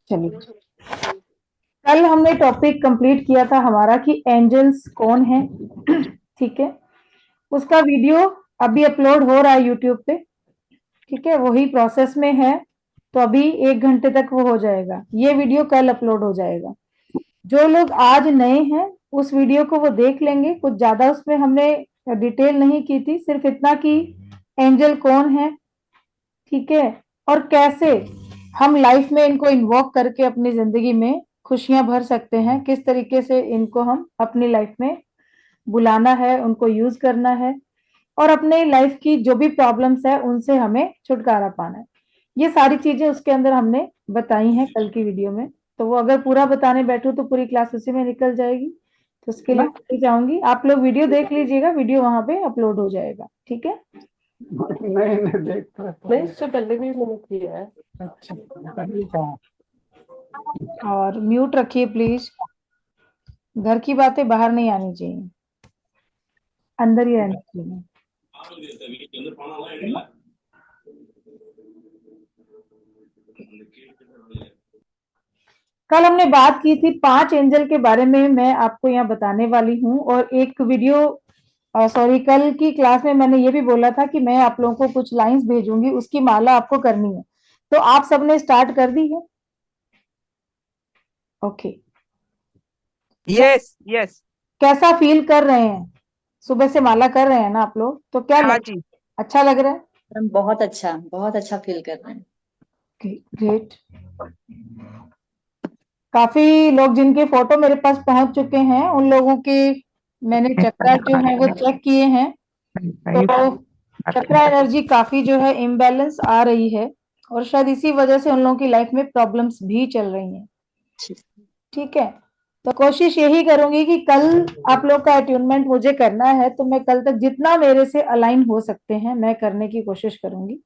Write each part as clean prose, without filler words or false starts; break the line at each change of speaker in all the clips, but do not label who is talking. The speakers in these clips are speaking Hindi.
चलिए, कल हमने टॉपिक कंप्लीट किया था हमारा कि एंजल्स कौन है। ठीक है, उसका वीडियो अभी अपलोड हो रहा है यूट्यूब पे। ठीक है, वही प्रोसेस में है, तो अभी 1 घंटे तक वो हो जाएगा। ये वीडियो कल अपलोड हो जाएगा। जो लोग आज नए हैं उस वीडियो को वो देख लेंगे। कुछ ज्यादा उसमें हमने डिटेल नहीं की थी, सिर्फ इतना कि एंजल कौन है, ठीक है, और कैसे हम लाइफ में इनको इन्वॉक करके अपनी जिंदगी में खुशियां भर सकते हैं, किस तरीके से इनको हम अपनी लाइफ में बुलाना है, उनको यूज करना है, और अपने लाइफ की जो भी प्रॉब्लम्स है उनसे हमें छुटकारा पाना है। ये सारी चीजें उसके अंदर हमने बताई हैं कल की वीडियो में। तो वो अगर पूरा बताने बैठूं तो पूरी क्लास उसी में निकल जाएगी। तो उसके लिए मैं चाहूंगी आप लोग वीडियो देख लीजिएगा, वीडियो वहां पे अपलोड हो जाएगा। ठीक है,
नहीं देख नहीं, इससे पहले भी मैंने किया है। अच्छा,
और म्यूट रखिए प्लीज। घर की बातें बाहर नहीं आनी चाहिए, अंदर ही रहनी चाहिए। कल हमने बात की थी 5 एंजल के बारे में, मैं आपको यहाँ बताने वाली हूँ। और एक वीडियो सॉरी, कल की क्लास में मैंने ये भी बोला था कि मैं आप लोगों को कुछ लाइंस भेजूंगी, उसकी माला आपको करनी है। तो आप सबने स्टार्ट कर दी है? Okay,
yes yes.
कैसा फील कर रहे हैं? सुबह से माला कर रहे हैं ना आप लोग, तो क्या
हाँ
लग
जी।
अच्छा लग रहा है?
हम बहुत अच्छा फील कर रहे हैं।
ग्रेट। काफी लोग जिनके फोटो मेरे पास पहुंच चुके हैं उन लोगों के मैंने चक्रा जो है वो चेक किए हैं। तो चक्रा एनर्जी काफी जो है इम्बैलेंस आ रही है, और शायद इसी वजह से उन लोगों की लाइफ में प्रॉब्लम्स भी चल रही हैं। ठीक है, तो कोशिश यही करूंगी कि कल आप लोग का अट्यूनमेंट मुझे करना है, तो मैं कल तक जितना मेरे से अलाइन हो सकते हैं मैं करने की कोशिश करूंगी।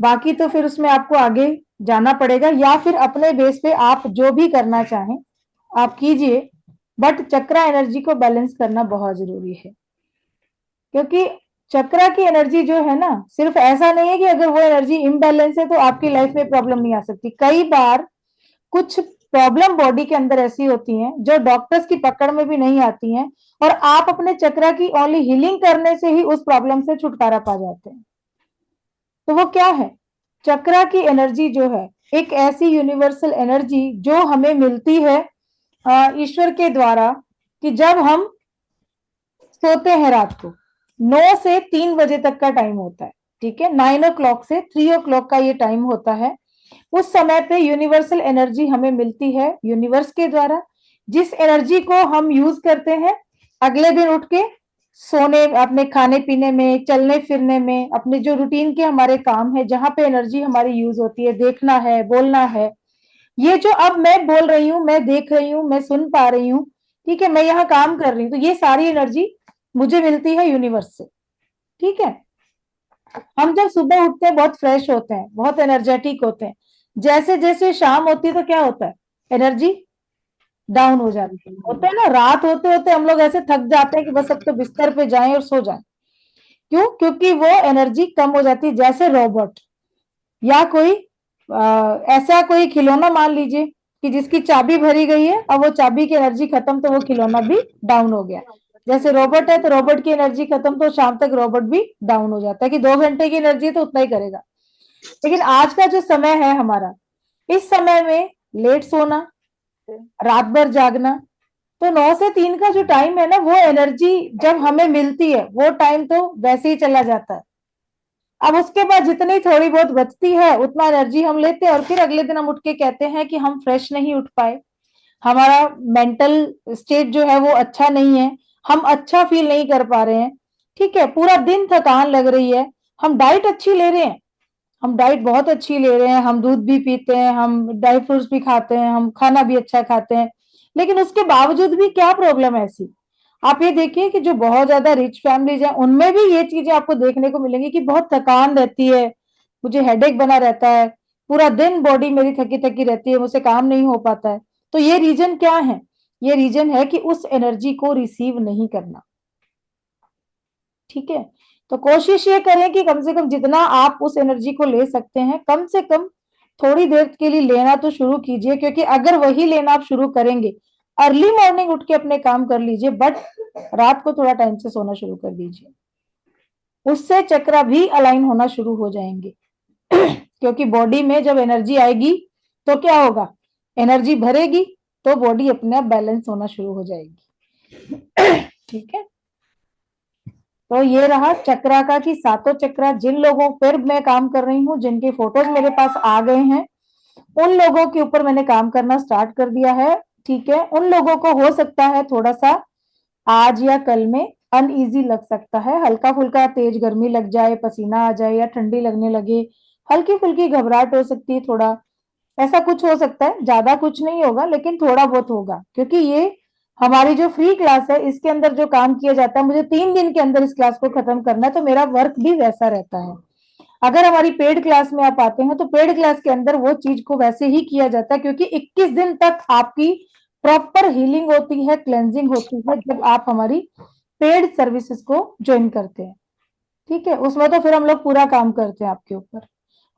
बाकी तो फिर उसमें आपको आगे जाना पड़ेगा, या फिर अपने बेस पे आप जो भी करना चाहें आप कीजिए। बट चक्रा एनर्जी को बैलेंस करना बहुत जरूरी है, क्योंकि चक्रा की एनर्जी जो है ना, सिर्फ ऐसा नहीं है कि अगर वो एनर्जी इम्बैलेंस है तो आपकी लाइफ में प्रॉब्लम नहीं आ सकती। कई बार कुछ प्रॉब्लम बॉडी के अंदर ऐसी होती हैं जो डॉक्टर्स की पकड़ में भी नहीं आती हैं, और आप अपने चक्रा की ओनली हीलिंग करने से ही उस प्रॉब्लम से छुटकारा पा जाते हैं। तो वो क्या है? चक्रा की एनर्जी जो है एक ऐसी यूनिवर्सल एनर्जी जो हमें मिलती है ईश्वर के द्वारा, कि जब हम सोते हैं रात को 9 से 3 बजे तक का टाइम होता है। ठीक है, 9 o'clock से 3 o'clock का ये टाइम होता है। उस समय पे यूनिवर्सल एनर्जी हमें मिलती है यूनिवर्स के द्वारा, जिस एनर्जी को हम यूज करते हैं अगले दिन उठ के सोने, अपने खाने पीने में, चलने फिरने में, अपने जो रूटीन के हमारे काम है जहां पे एनर्जी हमारी यूज होती है, देखना है, बोलना है। ये जो अब मैं बोल रही हूँ, मैं देख रही हूँ, मैं सुन पा रही हूँ, ठीक है, मैं यहाँ काम कर रही हूँ, तो ये सारी एनर्जी मुझे मिलती है यूनिवर्स से। ठीक है, हम जब सुबह उठते हैं बहुत फ्रेश होते हैं, बहुत एनर्जेटिक होते हैं। जैसे जैसे शाम होती है तो क्या होता है? एनर्जी डाउन हो जाती है। होता है ना, रात होते होते हम लोग ऐसे थक जाते हैं कि बस अब तो बिस्तर पे जाएं और सो जाएं। क्यों? क्योंकि वो एनर्जी कम हो जाती है। जैसे रोबोट या कोई ऐसा कोई खिलौना मान लीजिए कि जिसकी चाबी भरी गई है, अब वो चाबी की एनर्जी खत्म तो वो खिलौना भी डाउन हो गया। जैसे रोबोट है तो रोबोट की एनर्जी खत्म तो शाम तक रोबोट भी डाउन हो जाता है, कि 2 घंटे की एनर्जी तो उतना ही करेगा। लेकिन आज का जो समय है हमारा, इस समय में लेट सोना, रात भर जागना, तो 9 से 3 का जो टाइम है ना, वो एनर्जी जब हमें मिलती है वो टाइम तो वैसे ही चला जाता है। अब उसके बाद जितनी थोड़ी बहुत बचती है उतना एनर्जी हम लेते हैं, और फिर अगले दिन हम उठ के कहते हैं कि हम फ्रेश नहीं उठ पाए, हमारा मेंटल स्टेट जो है वो अच्छा नहीं है, हम अच्छा फील नहीं कर पा रहे हैं। ठीक है, पूरा दिन थकान लग रही है। हम डाइट अच्छी ले रहे हैं, हम डाइट बहुत अच्छी ले रहे हैं, हम दूध भी पीते हैं, हम ड्राई फ्रूट्स भी खाते हैं, हम खाना भी अच्छा खाते हैं, लेकिन उसके बावजूद भी क्या प्रॉब्लम है ऐसी? आप ये देखिए कि जो बहुत ज्यादा रिच फैमिलीज हैं उनमें भी ये चीजें आपको देखने को मिलेंगी कि बहुत थकान रहती है, मुझे हेडेक बना रहता है, पूरा दिन बॉडी मेरी थकी थकी रहती है, मुझसे काम नहीं हो पाता है। तो ये रीजन क्या है? ये रीजन है कि उस एनर्जी को रिसीव नहीं करना। ठीक है, तो कोशिश ये करें कि कम से कम जितना आप उस एनर्जी को ले सकते हैं, कम से कम थोड़ी देर के लिए लेना तो शुरू कीजिए, क्योंकि अगर वही लेना आप शुरू करेंगे, अर्ली मॉर्निंग उठ के अपने काम कर लीजिए, बट रात को थोड़ा टाइम से सोना शुरू कर दीजिए, उससे चक्रा भी अलाइन होना शुरू हो जाएंगे। क्योंकि बॉडी में जब एनर्जी आएगी तो क्या होगा, एनर्जी भरेगी तो बॉडी अपने आप बैलेंस होना शुरू हो जाएगी। ठीक है, तो ये रहा चक्रा का कि सातों चक्रा जिन लोगों पर मैं काम कर रही हूँ, जिनके फोटोज मेरे पास आ गए हैं, उन लोगों के ऊपर मैंने काम करना स्टार्ट कर दिया है। ठीक है, उन लोगों को हो सकता है थोड़ा सा आज या कल में अनईजी लग सकता है, हल्का फुल्का तेज गर्मी लग जाए, पसीना आ जाए या ठंडी लगने लगे, हल्की फुल्की घबराहट हो सकती है, थोड़ा ऐसा कुछ हो सकता है, ज्यादा कुछ नहीं होगा लेकिन थोड़ा बहुत होगा, क्योंकि ये हमारी जो फ्री क्लास है इसके अंदर जो काम किया जाता है, मुझे 3 दिन के अंदर इस क्लास को खत्म करना है, तो मेरा वर्क भी वैसा रहता है। अगर हमारी पेड क्लास में आप आते हैं तो पेड क्लास के अंदर वो चीज को वैसे ही किया जाता है, क्योंकि 21 दिन तक आपकी प्रॉपर हीलिंग होती है, क्लेंजिंग होती है, जब आप हमारी पेड सर्विसेज को ज्वाइन करते हैं। ठीक है, उसमें तो फिर हम लोग पूरा काम करते हैं आपके ऊपर,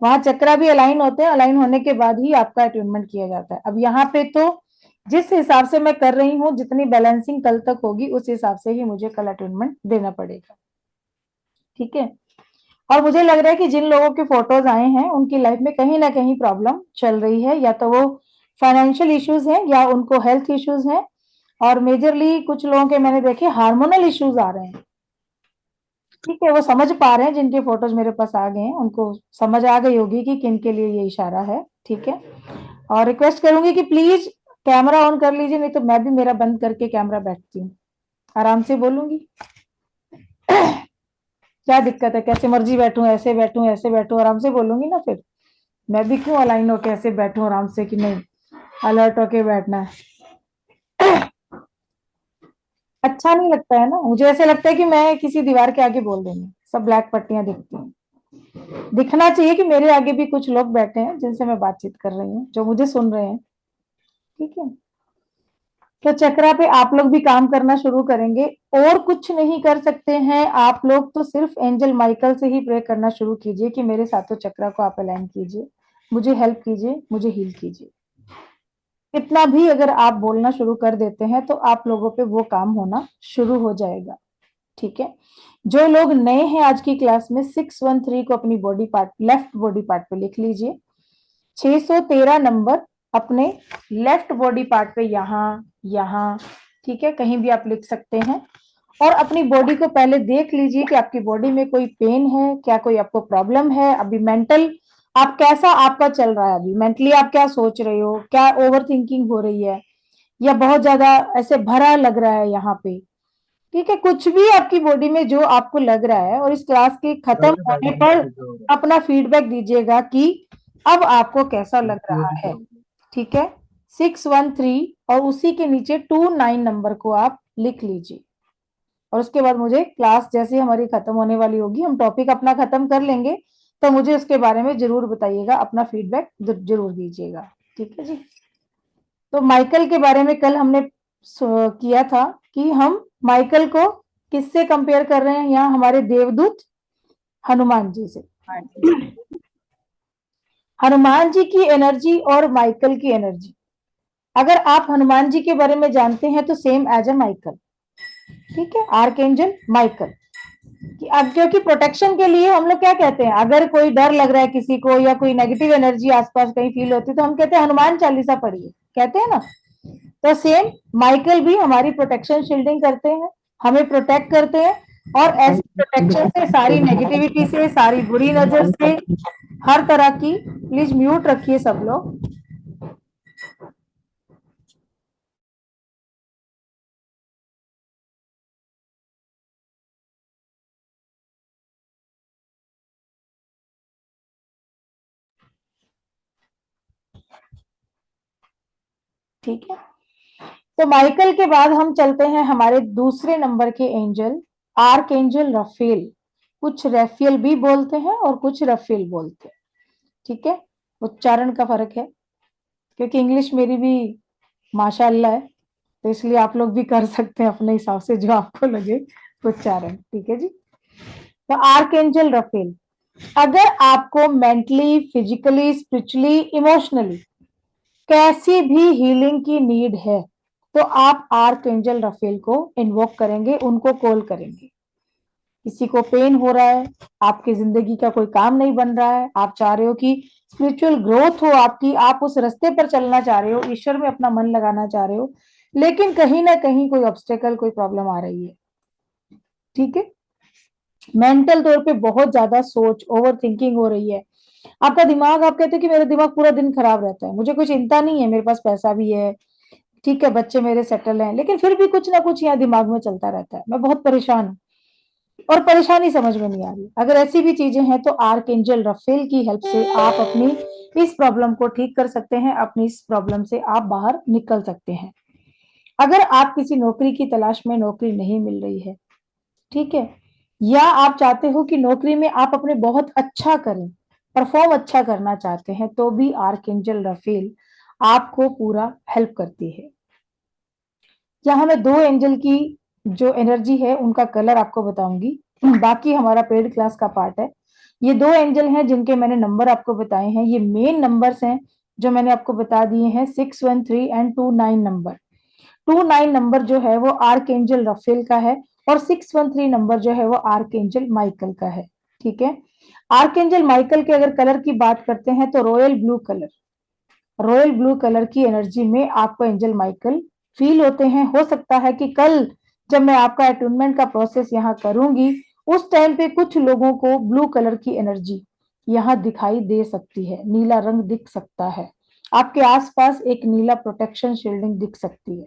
वहां चक्रा भी अलाइन होते हैं, अलाइन होने के बाद ही आपका अटेनमेंट किया जाता है। अब यहाँ पे तो जिस हिसाब से मैं कर रही हूँ, जितनी बैलेंसिंग कल तक होगी उस हिसाब से ही मुझे कल अटेनमेंट देना पड़ेगा। ठीक है, और मुझे लग रहा है कि जिन लोगों के फोटोज आए हैं उनकी लाइफ में कहीं ना कहीं प्रॉब्लम चल रही है, या तो वो फाइनेंशियल इश्यूज हैं या उनको हेल्थ इश्यूज हैं, और मेजरली कुछ लोगों के मैंने देखे हार्मोनल इश्यूज आ रहे हैं। ठीक है, वो समझ पा रहे हैं, जिनके फोटोज मेरे पास आ गए हैं उनको समझ आ गई होगी कि किन के लिए ये इशारा है। ठीक है, और रिक्वेस्ट करूंगी कि प्लीज कैमरा ऑन कर लीजिए, नहीं तो मैं भी मेरा बंद करके कैमरा बैठती हूँ, आराम से बोलूंगी। क्या दिक्कत है, कैसे मर्जी बैठूं, ऐसे बैठूं, ऐसे बैठूं, आराम से बोलूंगी ना, फिर मैं भी क्यों अलाइन होके ऐसे बैठूं आराम से, कि नहीं अलर्ट होके बैठना है। अच्छा नहीं लगता है ना, मुझे ऐसे लगता है कि मैं किसी दीवार के आगे बोल रही हूँ, सब ब्लैक पट्टियां दिखती हैं। दिखना चाहिए कि मेरे आगे भी कुछ लोग बैठे हैं जिनसे मैं बातचीत कर रही हूँ, जो मुझे सुन रहे हैं। ठीक है, तो चक्रा पे आप लोग भी काम करना शुरू करेंगे, और कुछ नहीं कर सकते हैं आप लोग, तो सिर्फ एंजल माइकल से ही प्रे करना शुरू कीजिए कि मेरे सातों चक्रा को आप अलाइन कीजिए, मुझे हेल्प कीजिए, मुझे हील कीजिए। इतना भी अगर आप बोलना शुरू कर देते हैं तो आप लोगों पे वो काम होना शुरू हो जाएगा। ठीक है, जो लोग नए हैं आज की क्लास में 613 को अपनी body part, left body part पे लिख लीजिए, 613 नंबर अपने लेफ्ट बॉडी पार्ट पे यहाँ यहाँ, ठीक है, कहीं भी आप लिख सकते हैं, और अपनी बॉडी को पहले देख लीजिए कि आपकी बॉडी में कोई पेन है क्या, कोई आपको प्रॉब्लम है, अभी मेंटल आप कैसा आपका चल रहा है, अभी मेंटली आप क्या सोच रहे हो, क्या ओवर थिंकिंग हो रही है, या बहुत ज्यादा ऐसे भरा लग रहा है यहाँ पे। ठीक है, कुछ भी आपकी बॉडी में जो आपको लग रहा है, और इस क्लास के खत्म होने पर अपना फीडबैक दीजिएगा कि अब आपको कैसा लग रहा है। ठीक है, 613 और उसी के नीचे 29 नंबर को आप लिख लीजिए, और उसके बाद मुझे क्लास जैसे हमारी खत्म होने वाली होगी, हम टॉपिक अपना खत्म कर लेंगे, तो मुझे उसके बारे में जरूर बताइएगा, अपना फीडबैक जरूर दीजिएगा। ठीक है जी, तो माइकल के बारे में कल हमने किया था कि हम माइकल को किससे कंपेयर कर रहे हैं, यहाँ हमारे देवदूत हनुमान जी से। हनुमान जी की एनर्जी और माइकल की एनर्जी, अगर आप हनुमान जी के बारे में जानते हैं तो सेम एज ए माइकल। ठीक है, आर्कएंजल माइकल, कि अब क्योंकि प्रोटेक्शन के लिए हम लोग क्या कहते हैं, अगर कोई डर लग रहा है किसी को या कोई नेगेटिव एनर्जी आसपास कहीं फील होती है तो हम कहते हैं हनुमान चालीसा पढ़िए, कहते हैं ना। तो सेम माइकल भी हमारी प्रोटेक्शन शील्डिंग करते हैं, हमें प्रोटेक्ट करते हैं, और ऐसी प्रोटेक्शन से, सारी नेगेटिविटी से, सारी बुरी नजर से, हर तरह की, प्लीज म्यूट रखिए सब लोग। ठीक है, तो माइकल के बाद हम चलते हैं हमारे दूसरे नंबर के एंजल, आर्क एंजल रफेल। कुछ रफेल भी बोलते हैं और कुछ रफेल बोलते हैं। ठीक है, उच्चारण का फर्क है, क्योंकि इंग्लिश मेरी भी माशाअल्लाह है, तो इसलिए आप लोग भी कर सकते हैं अपने हिसाब से जो आपको लगे उच्चारण। ठीक है जी, तो आर्कएंजल रफेल, अगर आपको मेंटली, फिजिकली, स्पिरिचुअली, इमोशनली कैसी भी हीलिंग की नीड है तो आप आर्कएंजल रफेल को इन्वोक करेंगे, उनको कॉल करेंगे। किसी को पेन हो रहा है, आपकी जिंदगी का कोई काम नहीं बन रहा है, आप चाह रहे हो कि स्पिरिचुअल ग्रोथ हो आपकी, आप उस रास्ते पर चलना चाह रहे हो, ईश्वर में अपना मन लगाना चाह रहे हो, लेकिन कहीं ना कहीं कोई ऑब्स्टेकल, कोई प्रॉब्लम आ रही है, ठीक है, मेंटल तौर पे बहुत ज्यादा सोच, ओवर थिंकिंग हो रही है, आपका दिमाग, आप कहते हो कि मेरा दिमाग पूरा दिन खराब रहता है, मुझे कोई चिंता नहीं है, मेरे पास पैसा भी है, ठीक है, बच्चे मेरे सेटल हैं, लेकिन फिर भी कुछ ना कुछ यहाँ दिमाग में चलता रहता है, मैं बहुत परेशान हूँ और परेशानी समझ में नहीं आ रही। अगर ऐसी भी चीजें हैं तो आर्कएंजल रफेल की हेल्प से आप अपनी इस प्रॉब्लम को ठीक कर सकते हैं, अपनी इस प्रॉब्लम से आप बाहर निकल सकते हैं। अगर आप किसी नौकरी की तलाश में, नौकरी नहीं मिल रही है, ठीक है, या आप चाहते हो कि नौकरी में आप अपने बहुत अच्छा करें, परफॉर्म अच्छा करना चाहते हैं, तो भी आर्कएंजल रफेल आपको पूरा हेल्प करती है। यहाँ मैं दो एंजल की जो एनर्जी है उनका कलर आपको बताऊंगी, बाकी हमारा पेड क्लास का पार्ट है। ये दो एंजल हैं जिनके मैंने नंबर आपको बताए हैं, ये मेन नंबर्स हैं जो मैंने आपको बता दिए हैं, 613 एंड 29 नंबर। 29 नंबर जो है वो आर्कएंजल रफेल का है और 613 नंबर जो है वो आर्कएंजल माइकल का है, ठीक है। आर्कएंजल माइकल के अगर कलर की बात करते हैं तो royal blue colour, royal blue colour की एनर्जी में आपको एंजल माइकल फील होते हैं। हो सकता है कि कल जब मैं आपका अटूनमेंट का प्रोसेस यहाँ करूंगी उस टाइम पे कुछ लोगों को ब्लू कलर की एनर्जी यहाँ दिखाई दे सकती है, नीला रंग दिख सकता है, आपके आसपास एक नीला प्रोटेक्शन शील्डिंग दिख सकती है,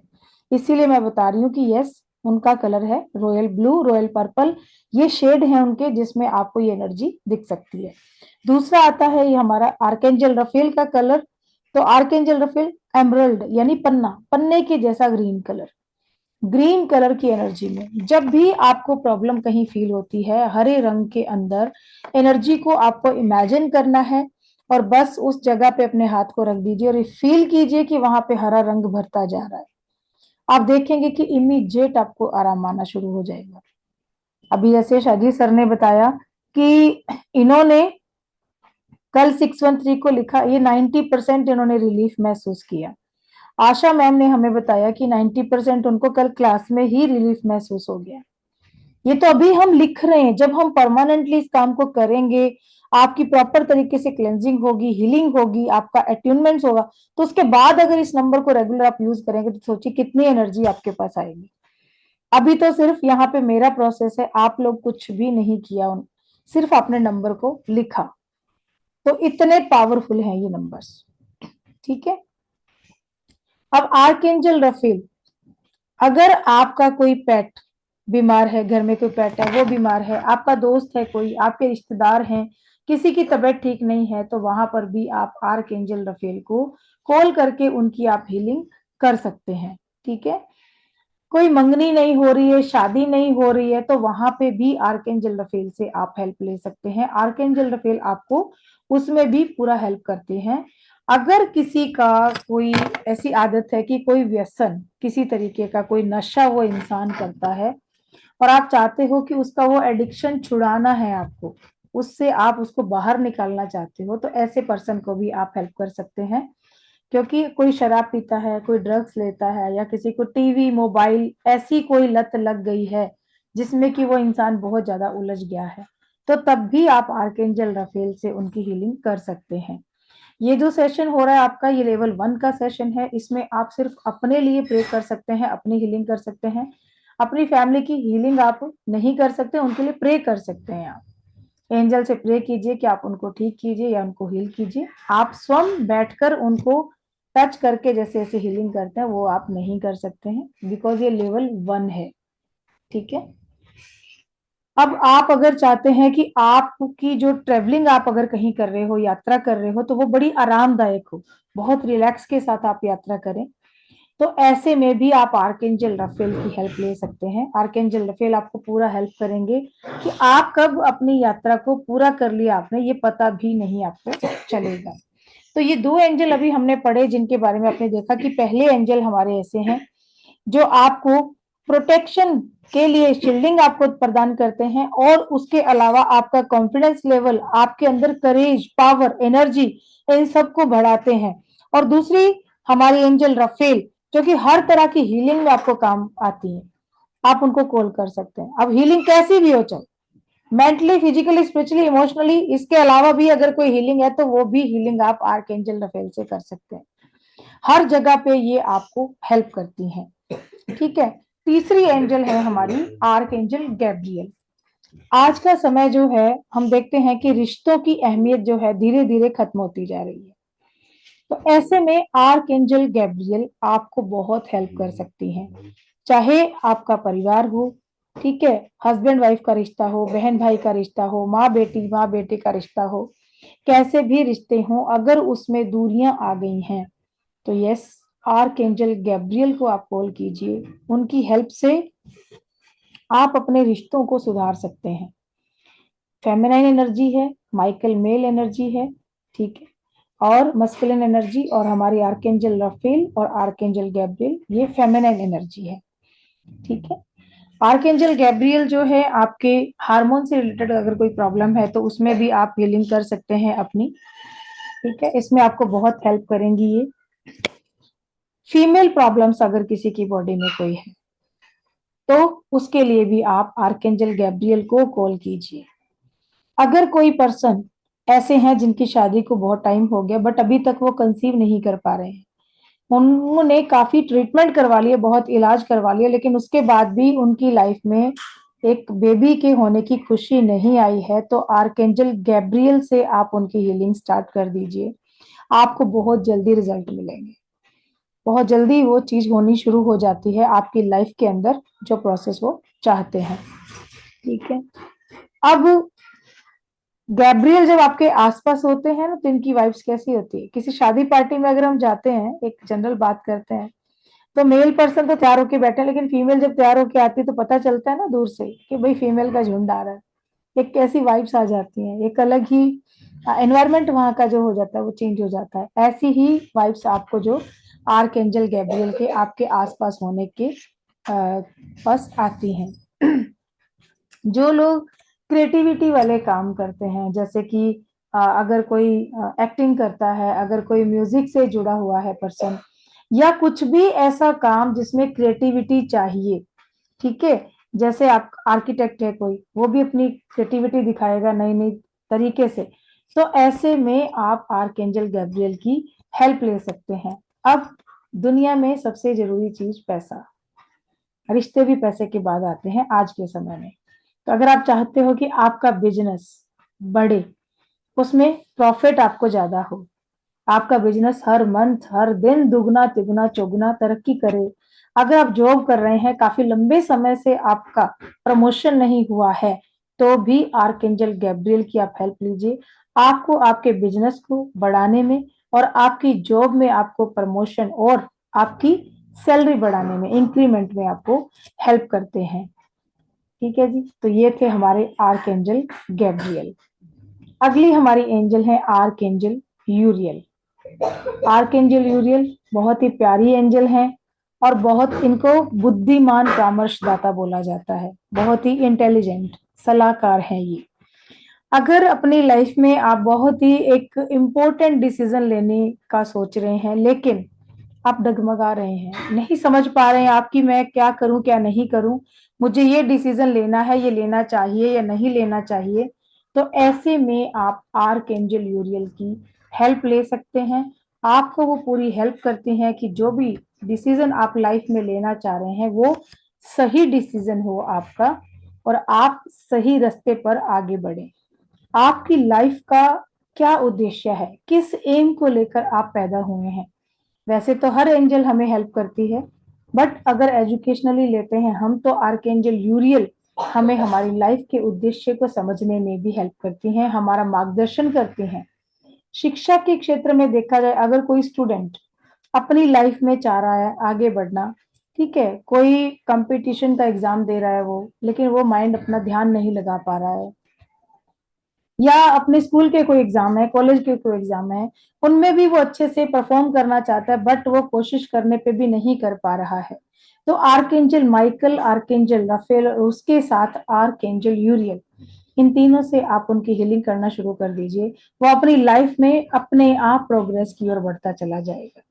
इसीलिए मैं बता रही हूँ कि यस, उनका कलर है रॉयल ब्लू, रॉयल पर्पल, ये शेड है उनके जिसमें आपको ये एनर्जी दिख सकती है। दूसरा आता है ये हमारा आर्कएंजल रफेल का कलर, तो आर्कएंजल रफेल एमरल्ड यानी पन्ना, पन्ने के जैसा ग्रीन कलर, ग्रीन कलर की एनर्जी में जब भी आपको प्रॉब्लम कहीं फील होती है, हरे रंग के अंदर एनर्जी को आपको इमेजिन करना है और बस उस जगह पे अपने हाथ को रख दीजिए और फील कीजिए कि वहां पे हरा रंग भरता जा रहा है, आप देखेंगे कि इमीडिएट आपको आराम आना शुरू हो जाएगा। अभी जैसे शाजी सर ने बताया कि इन्होंने कल 613 को लिखा, ये 90% इन्होंने रिलीफ महसूस किया। आशा मैम ने हमें बताया कि 90% उनको कल क्लास में ही रिलीफ महसूस हो गया। ये तो अभी हम लिख रहे हैं, जब हम परमानेंटली इस काम को करेंगे, आपकी प्रॉपर तरीके से क्लेंजिंग होगी, हीलिंग होगी, आपका अट्यूनमेंट होगा, तो उसके बाद अगर इस नंबर को रेगुलर आप यूज करेंगे तो सोचिए कितनी एनर्जी आपके पास आएगी। अभी तो सिर्फ यहाँ पे मेरा प्रोसेस है, आप लोग कुछ भी नहीं किया, सिर्फ आपने नंबर को लिखा, तो इतने पावरफुल हैं ये नंबर्स, ठीक है। अब आर्कएंजल रफेल, अगर आपका कोई पेट बीमार है, घर में कोई पेट है वो बीमार है, आपका दोस्त है कोई, आपके रिश्तेदार हैं, किसी की तबीयत ठीक नहीं है, तो वहां पर भी आप आर्कएंजल रफेल को कॉल करके उनकी आप हीलिंग कर सकते हैं, ठीक है। कोई मंगनी नहीं हो रही है, शादी नहीं हो रही है, तो वहां पे भी आर्कएंजल रफेल से आप हेल्प ले सकते हैं, आर्कएंजल रफेल आपको उसमें भी पूरा हेल्प करते हैं। अगर किसी का कोई ऐसी आदत है कि कोई व्यसन, किसी तरीके का कोई नशा वो इंसान करता है और आप चाहते हो कि उसका वो एडिक्शन छुड़ाना है आपको, उससे आप उसको बाहर निकालना चाहते हो, तो ऐसे पर्सन को भी आप हेल्प कर सकते हैं। क्योंकि कोई शराब पीता है, कोई ड्रग्स लेता है, या किसी को टीवी, मोबाइल, ऐसी कोई लत लग गई है जिसमें कि वो इंसान बहुत ज्यादा उलझ गया है, तो तब भी आप आर्कएंजल रफेल से उनकी हीलिंग कर सकते हैं। ये जो सेशन हो रहा है आपका, ये लेवल 1 का सेशन है, इसमें आप सिर्फ अपने लिए प्रे कर सकते हैं, अपनी हीलिंग कर सकते हैं, अपनी फैमिली की हीलिंग आप नहीं कर सकते, उनके लिए प्रे कर सकते हैं। आप एंजल से प्रे कीजिए कि आप उनको ठीक कीजिए या उनको हील कीजिए, आप स्वयं बैठकर उनको टच करके जैसे जैसे हीलिंग करते हैं वो आप नहीं कर सकते हैं, बिकॉज ये लेवल 1 है, ठीक है। अब आप अगर चाहते हैं कि आपकी जो ट्रेवलिंग आप अगर कहीं कर रहे हो, यात्रा कर रहे हो, तो वो बड़ी आरामदायक हो, बहुत रिलैक्स के साथ आप यात्रा करें, तो ऐसे में भी आप आर्कएंजल रफेल की हेल्प ले सकते हैं। आर्कएंजल रफेल आपको पूरा हेल्प करेंगे कि आप कब अपनी यात्रा को पूरा कर लिया आपने, ये पता भी नहीं आपको चलेगा। तो ये दो एंजल अभी हमने पढ़े जिनके बारे में आपने देखा कि पहले एंजल हमारे ऐसे हैं जो आपको प्रोटेक्शन के लिए शील्डिंग आपको प्रदान करते हैं, और उसके अलावा आपका कॉन्फिडेंस लेवल, आपके अंदर करेज, पावर, एनर्जी, इन सबको बढ़ाते हैं। और दूसरी हमारी एंजल रफेल, जो कि हर तरह की हीलिंग में आपको काम आती है, आप उनको कॉल कर सकते हैं। अब हीलिंग कैसी भी हो, चाहे मेंटली, फिजिकली, स्पिरिचुअली, इमोशनली, इसके अलावा भी अगर कोई हीलिंग है तो वो भी हीलिंग आप आर्क एंजल रफेल से कर सकते हैं। हर जगह पे ये आपको हेल्प करती हैं, ठीक है। तीसरी एंजल है हमारी आर्क एंजल गैब्रियल। आज का समय जो है, हम देखते हैं कि रिश्तों की अहमियत जो है धीरे धीरे खत्म होती जा रही है। तो ऐसे में आर्क एंजल गैब्रियल आपको बहुत हेल्प कर सकती हैं, चाहे आपका परिवार हो, ठीक है, हस्बैंड वाइफ का रिश्ता हो, बहन भाई का रिश्ता हो, माँ बेटे का रिश्ता हो, कैसे भी रिश्ते हो, अगर उसमें दूरियां आ गई हैं तो यस, आर्क एंजल गैब्रियल को आप कॉल कीजिए। उनकी हेल्प से आप अपने रिश्तों को सुधार सकते हैं। फेमिनाइन एनर्जी है, माइकल मेल एनर्जी है, ठीक है, और मस्कुलिन एनर्जी, और हमारी आर्केंजल रफेल और आर्केंजल गैब्रियल ये फेमिनाइन एनर्जी है, ठीक है। आर्केंजल गैब्रियल जो है आपके हार्मोन से रिलेटेड अगर कोई प्रॉब्लम है तो उसमें भी आप हीलिंग कर सकते हैं अपनी, ठीक है, इसमें आपको बहुत हेल्प करेंगी ये। फीमेल प्रॉब्लम्स अगर किसी की बॉडी में कोई है तो उसके लिए भी आप आर्केंजल गैब्रियल को कॉल कीजिए। अगर कोई पर्सन ऐसे हैं जिनकी शादी को बहुत टाइम हो गया बट अभी तक वो कंसीव नहीं कर पा रहे हैं, उन्होंने काफी ट्रीटमेंट करवा लिया, बहुत इलाज करवा लिया, लेकिन उसके बाद भी उनकी लाइफ में एक बेबी के होने की खुशी नहीं आई है, तो आर्केंजल गैब्रियल से आप उनकी हीलिंग स्टार्ट कर दीजिए। आपको बहुत जल्दी रिजल्ट मिलेंगे, बहुत जल्दी वो चीज होनी शुरू हो जाती है आपकी लाइफ के अंदर, जो प्रोसेस वो चाहते हैं, ठीक है। अब गैब्रियल जब आपके आसपास होते हैं ना तो इनकी वाइब्स कैसी होती है, किसी शादी पार्टी में अगर हम जाते हैं, एक जनरल बात करते हैं, तो मेल पर्सन तो तैयार होके बैठे हैं, लेकिन फीमेल जब तैयार होके आती है तो पता चलता है ना दूर से कि भाई फीमेल का झुंड आ रहा है। एक कैसी वाइब्स आ जाती हैं, एक अलग ही एनवायरमेंट वहां का जो हो जाता है वो चेंज हो जाता है। ऐसी ही वाइब्स आपको जो आर्क एंजल गैब्रियल के आपके आसपास होने के पास आती हैं। जो लोग क्रिएटिविटी वाले काम करते हैं, जैसे कि अगर कोई एक्टिंग करता है, अगर कोई म्यूजिक से जुड़ा हुआ है पर्सन, या कुछ भी ऐसा काम जिसमें क्रिएटिविटी चाहिए, ठीक है, जैसे आप आर्किटेक्ट है कोई, वो भी अपनी क्रिएटिविटी दिखाएगा नई नई तरीके से, तो ऐसे में आप आर्कएंजल गैब्रियल की हेल्प ले सकते हैं। अब दुनिया में सबसे जरूरी चीज पैसा, रिश्ते भी पैसे के बाद आते हैं आज के समय में। तो अगर आप चाहते हो कि आपका बिजनेस बढ़े, उसमें प्रॉफिट आपको ज्यादा हो, आपका बिजनेस हर मंथ हर दिन दुगना तिगुना चौगुना तरक्की करे, अगर आप जॉब कर रहे हैं, काफी लंबे समय से आपका प्रमोशन नहीं हुआ है, तो भी आर्कएंजल गैब्रियल की आप हेल्प लीजिए। आपको आपके बिजनेस को बढ़ाने में और आपकी जॉब में आपको प्रमोशन और आपकी सैलरी बढ़ाने में, इंक्रीमेंट में आपको हेल्प करते हैं, ठीक है जी। तो ये थे हमारे आर्कएंजल गैब्रियल। अगली हमारी एंजल है आर्कएंजल यूरियल। आर्कएंजल यूरियल बहुत ही प्यारी एंजल है और बहुत इनको बुद्धिमान परामर्शदाता बोला जाता है, बहुत ही इंटेलिजेंट सलाहकार है ये। अगर अपनी लाइफ में आप बहुत ही एक इम्पोर्टेंट डिसीजन लेने का सोच रहे हैं, लेकिन आप डगमगा रहे हैं, नहीं समझ पा रहे हैं आपकी मैं क्या करूं क्या नहीं करूं, मुझे ये डिसीजन लेना है, ये लेना चाहिए या नहीं लेना चाहिए, तो ऐसे में आप आर्कएंजल यूरियल की हेल्प ले सकते हैं। आपको वो पूरी हेल्प करते हैं कि जो भी डिसीजन आप लाइफ में लेना चाह रहे हैं वो सही डिसीजन हो आपका, और आप सही रास्ते पर आगे बढ़े। आपकी लाइफ का क्या उद्देश्य है, किस एम को लेकर आप पैदा हुए हैं। वैसे तो हर एंजल हमें हेल्प करती है, बट अगर एजुकेशनली लेते हैं हम, तो आर्कएंजल यूरियल हमें हमारी लाइफ के उद्देश्य को समझने में भी हेल्प करती हैं, हमारा मार्गदर्शन करती हैं। शिक्षा के क्षेत्र में देखा जाए, अगर कोई स्टूडेंट अपनी लाइफ में चाह रहा है आगे बढ़ना, ठीक है, कोई कंपटीशन का एग्जाम दे रहा है वो, लेकिन वो माइंड अपना ध्यान नहीं लगा पा रहा है, या अपने स्कूल के कोई एग्जाम है, कॉलेज के कोई एग्जाम है, उनमें भी वो अच्छे से परफॉर्म करना चाहता है, बट वो कोशिश करने पे भी नहीं कर पा रहा है, तो आर्कएंजल माइकल, आर्कएंजल राफेल और उसके साथ आर्कएंजल यूरियल, इन तीनों से आप उनकी हीलिंग करना शुरू कर दीजिए। वो अपनी लाइफ में अपने आप प्रोग्रेस की ओर बढ़ता चला जाएगा।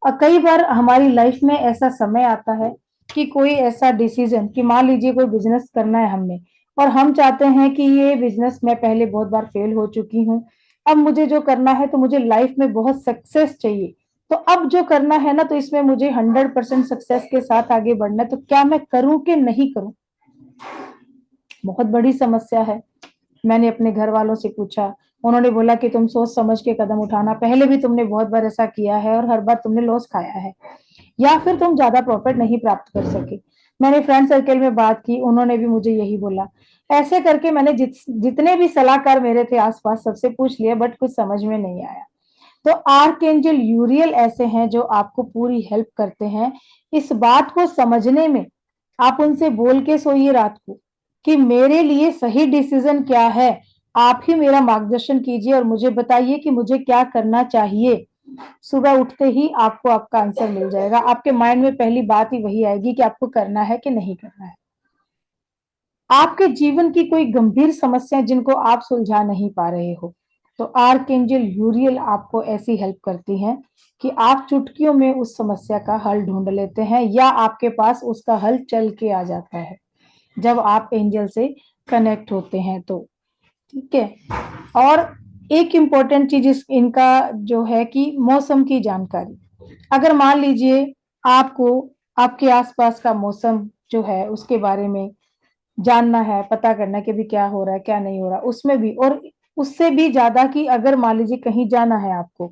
और कई बार हमारी लाइफ में ऐसा समय आता है कि कोई ऐसा डिसीजन, कि मान लीजिए कोई बिजनेस करना है हमने, और हम चाहते हैं कि ये बिजनेस मैं पहले बहुत बार फेल हो चुकी हूँ, अब मुझे जो करना है तो मुझे लाइफ में बहुत सक्सेस चाहिए, तो अब जो करना है ना, तो इसमें मुझे 100% सक्सेस के साथ आगे बढ़ना है, तो क्या मैं करूं कि नहीं करूं? बहुत बड़ी समस्या है। मैंने अपने घर वालों से पूछा, उन्होंने बोला कि तुम सोच समझ के कदम उठाना, पहले भी तुमने बहुत बार ऐसा किया है और हर बार तुमने लॉस खाया है, या फिर तुम ज्यादा प्रॉफिट नहीं प्राप्त कर सके। मैंने फ्रेंड सर्कल में बात की, उन्होंने भी मुझे यही बोला। ऐसे करके मैंने जितने भी सलाहकार मेरे थे आसपास, सबसे पूछ लिया, बट कुछ समझ में नहीं आया। तो आर्कएंजल यूरियल ऐसे हैं जो आपको पूरी हेल्प करते हैं इस बात को समझने में। आप उनसे बोल के सोइए रात को कि मेरे लिए सही डिसीजन क्या है, आप ही मेरा मार्गदर्शन कीजिए और मुझे बताइए कि मुझे क्या करना चाहिए। सुबह उठते ही आपको आपका आंसर मिल जाएगा। आपके माइंड में पहली बात ही वही आएगी कि आपको करना है कि नहीं करना है। आपके जीवन की कोई गंभीर समस्या जिनको आप सुलझा नहीं पा रहे हो, तो आर्कएंजल यूरियल आपको ऐसी हेल्प करती हैं कि आप चुटकियों में उस समस्या का हल ढूंढ लेते हैं, या आपके पास उसका हल चल के आ जाता है जब आप एंजल से कनेक्ट होते हैं। तो ठीक है। और एक इम्पोर्टेंट चीज इनका जो है कि मौसम की जानकारी। अगर मान लीजिए आपको आपके आसपास का मौसम जो है उसके बारे में जानना है, पता करना है कि भी क्या हो रहा है क्या नहीं हो रहा, उसमें भी, और उससे भी ज्यादा कि अगर मान लीजिए कहीं जाना है आपको,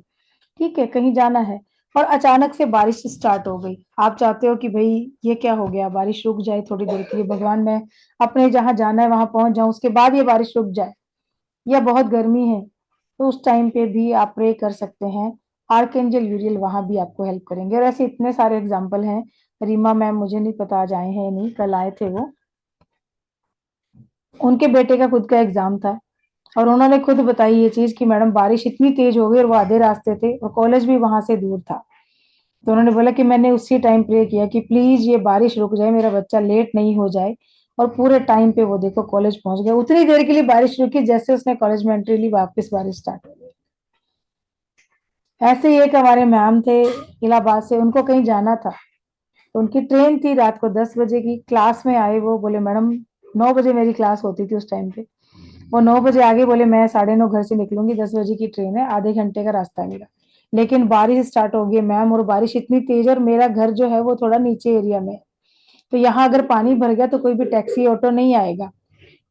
ठीक है, कहीं जाना है और अचानक से बारिश स्टार्ट हो गई, आप चाहते हो कि भाई ये क्या हो गया, बारिश रुक जाए थोड़ी देर के लिए, भगवान मैं अपने जहां जाना है वहां पहुंच जाऊं, उसके बाद ये बारिश रुक जाए, या बहुत गर्मी है, तो उस टाइम पे भी आप प्रे कर सकते हैं। आर्कएंजल यूरियल वहां भी आपको हेल्प करेंगे। और ऐसे इतने सारे एग्जाम्पल हैं। रीमा मैम, मुझे नहीं पता आज आए हैं नहीं, कल आए थे वो, उनके बेटे का खुद का एग्जाम था और उन्होंने खुद बताई ये चीज कि मैडम बारिश इतनी तेज हो गई और वो आधे रास्ते थे और कॉलेज भी वहां से दूर था। तो उन्होंने बोला कि मैंने उसी टाइम प्रे किया कि प्लीज ये बारिश रुक जाए, मेरा बच्चा लेट नहीं हो जाए, और पूरे टाइम पे वो देखो कॉलेज पहुंच गया। उतनी देर के लिए बारिश रुकी, जैसे उसने कॉलेज में एंट्री ली वापस बारिश स्टार्ट हो गई। ऐसे ही एक हमारे मैम थे इलाहाबाद से, उनको कहीं जाना था, तो उनकी ट्रेन थी रात को 10 बजे की। क्लास में आए वो, बोले मैडम 9 बजे मेरी क्लास होती थी उस टाइम पे, वो 9 बजे आगे, बोले मैं 9:30 घर से निकलूंगी, 10 बजे की ट्रेन है, आधे घंटे का रास्ता है मेरा, लेकिन बारिश स्टार्ट हो गई मैम, और बारिश इतनी तेज, और मेरा घर जो है वो थोड़ा नीचे एरिया में है, तो यहाँ अगर पानी भर गया तो कोई भी टैक्सी ऑटो नहीं आएगा।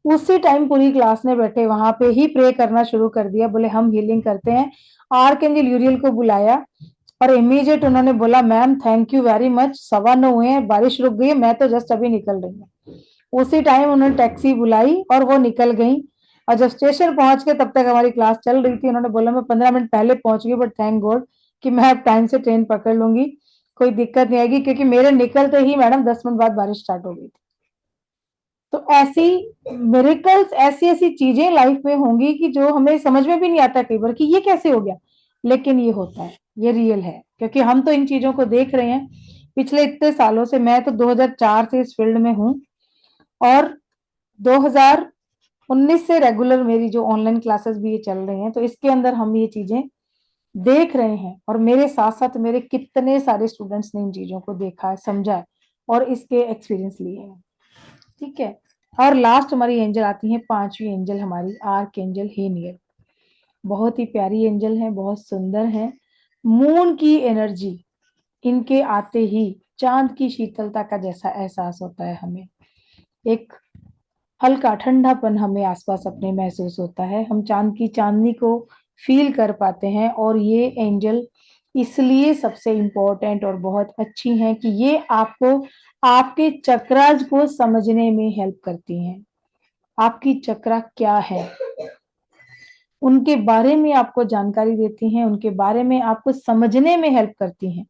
उसी टाइम पूरी क्लास ने बैठे वहां पे ही प्रे करना शुरू कर दिया, बोले हम हीलिंग करते हैं। आर्कएंजल यूरियल को बुलाया और इमीडिएट उन्होंने बोला ma'am thank you very much, 9:15 हुए हैं, बारिश रुक गई है, मैं तो जस्ट अभी निकल रही हूँ। उसी टाइम उन्होंने टैक्सी बुलाई और वो निकल गई। और जब स्टेशन पहुंच के, तब तक हमारी क्लास चल रही थी, उन्होंने बोला मैं 15 मिनट पहले पहुंच गई, बट थैंक गॉड कि मैं अब टाइम से ट्रेन पकड़ लूंगी, कोई दिक्कत नहीं आएगी, क्योंकि मेरे निकलते ही मैडम 10 मिनट बाद बारिश स्टार्ट हो गई थी। तो ऐसी मिरेकल्स, ऐसी ऐसी चीजें लाइफ में होंगी कि जो हमें समझ में भी नहीं आता कई बार कि ये कैसे हो गया, लेकिन ये होता है, ये रियल है, क्योंकि हम तो इन चीजों को देख रहे हैं पिछले इतने सालों से। मैं तो 2004 से इस फील्ड में हूँ और 2019 से रेगुलर मेरी जो ऑनलाइन क्लासेस भी ये चल रही हैं, तो इसके अंदर हम ये चीजें देख रहे हैं, और मेरे साथ साथ मेरे कितने सारे स्टूडेंट्स ने इन चीजों को देखा है, समझा है और इसके एक्सपीरियंस लिए हैं। ठीक है। और लास्ट हमारी एंजल आती है, पांचवी एंजल हमारी आर्क एंजल हेनियल। बहुत ही प्यारी एंजल है, बहुत सुंदर है। मून की एनर्जी इनके आते ही चांद की शीतलता का जैसा एहसास होता है हमें, एक हल्का ठंडापन हमें आसपास अपने महसूस होता है, हम चांद की चांदनी को फील कर पाते हैं। और ये एंजल इसलिए सबसे इम्पोर्टेंट और बहुत अच्छी हैं कि ये आपको आपके चक्रास को समझने में हेल्प करती हैं। आपकी चक्रा क्या है उनके बारे में आपको जानकारी देती हैं, उनके बारे में आपको समझने में हेल्प करती हैं।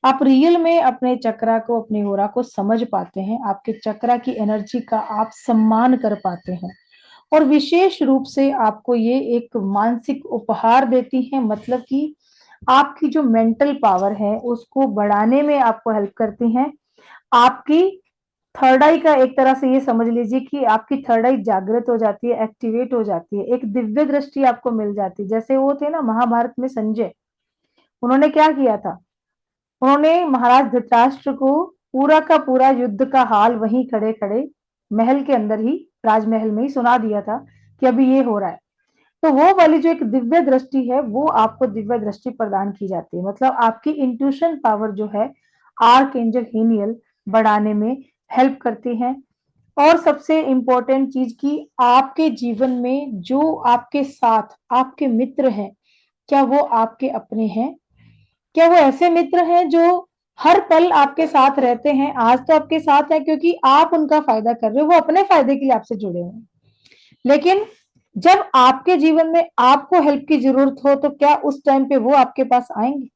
आप रियल में अपने चक्रा को, अपने ओरा को समझ पाते हैं, आपके चक्रा की एनर्जी का आप सम्मान कर पाते हैं, और विशेष रूप से आपको ये एक मानसिक उपहार देती हैं, मतलब कि आपकी जो मेंटल पावर है उसको बढ़ाने में आपको हेल्प करती हैं। आपकी थर्ड आई का एक तरह से ये समझ लीजिए कि आपकी थर्ड आई जागृत हो जाती है, एक्टिवेट हो जाती है, एक दिव्य दृष्टि आपको मिल जाती है। जैसे वो थे ना महाभारत में संजय, उन्होंने क्या किया था, उन्होंने महाराज धृतराष्ट्र को पूरा का पूरा युद्ध का हाल वहीं खड़े खड़े महल के अंदर ही, राजमहल में ही सुना दिया था कि अभी ये हो रहा है। तो वो वाली जो एक दिव्य दृष्टि है, वो आपको दिव्य दृष्टि प्रदान की जाती है। मतलब आपकी इंट्यूशन पावर जो है आर्क एंजल हेनियल बढ़ाने में हेल्प करती है। और सबसे इंपॉर्टेंट चीज की, आपके जीवन में जो आपके साथ आपके मित्र हैं, क्या वो आपके अपने हैं? क्या वो ऐसे मित्र हैं जो हर पल आपके साथ रहते हैं? आज तो आपके साथ है क्योंकि आप उनका फायदा कर रहे हो, वो अपने फायदे के लिए आपसे जुड़े हुए हैं। लेकिन जब आपके जीवन में आपको हेल्प की जरूरत हो, तो क्या उस टाइम पे वो आपके पास आएंगे?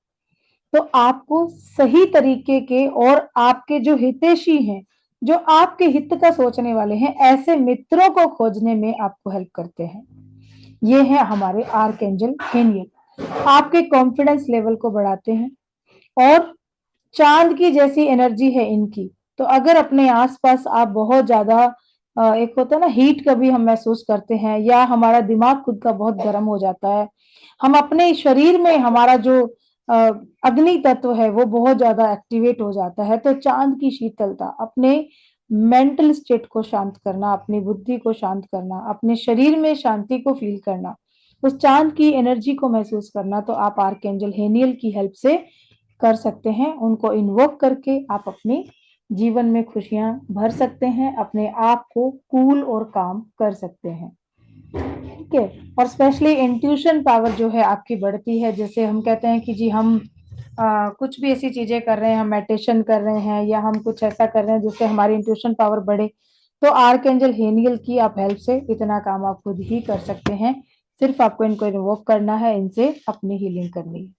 तो आपको सही तरीके के और आपके जो हितैषी हैं, जो आपके हित का सोचने वाले हैं, ऐसे मित्रों को खोजने में आपको हेल्प करते हैं। ये है हमारे आर्क एंजल हेनियल। आपके कॉन्फिडेंस लेवल को बढ़ाते हैं और चांद की जैसी एनर्जी है इनकी। तो अगर अपने आसपास आप बहुत ज्यादा एक होता है ना हीट कभी हम महसूस करते हैं, या हमारा दिमाग खुद का बहुत गर्म हो जाता है, हम अपने शरीर में हमारा जो अग्नि तत्व है वो बहुत ज्यादा एक्टिवेट हो जाता है, तो चांद की शीतलता, अपने मेंटल स्टेट को शांत करना, अपनी बुद्धि को शांत करना, अपने शरीर में शांति को फील करना, उस चांद की एनर्जी को महसूस करना, तो आप आर्कएंजल हेनियल की हेल्प से कर सकते हैं। उनको इन्वोक करके आप अपने जीवन में खुशियां भर सकते हैं, अपने आप को कूल और काम कर सकते हैं। ठीक है। और स्पेशली इंट्यूशन पावर जो है आपकी बढ़ती है। जैसे हम कहते हैं कि जी हम कुछ भी ऐसी चीजें कर रहे हैं, हम मेडिटेशन कर रहे हैं या हम कुछ ऐसा कर रहे हैं जिससे हमारी इंट्यूशन पावर बढ़े, तो आर्कएंजल हेनियल की आप हेल्प से इतना काम आप खुद ही कर सकते हैं। सिर्फ आपको इनको इन्वोक करना है, इनसे अपनी हीलिंग करनी है।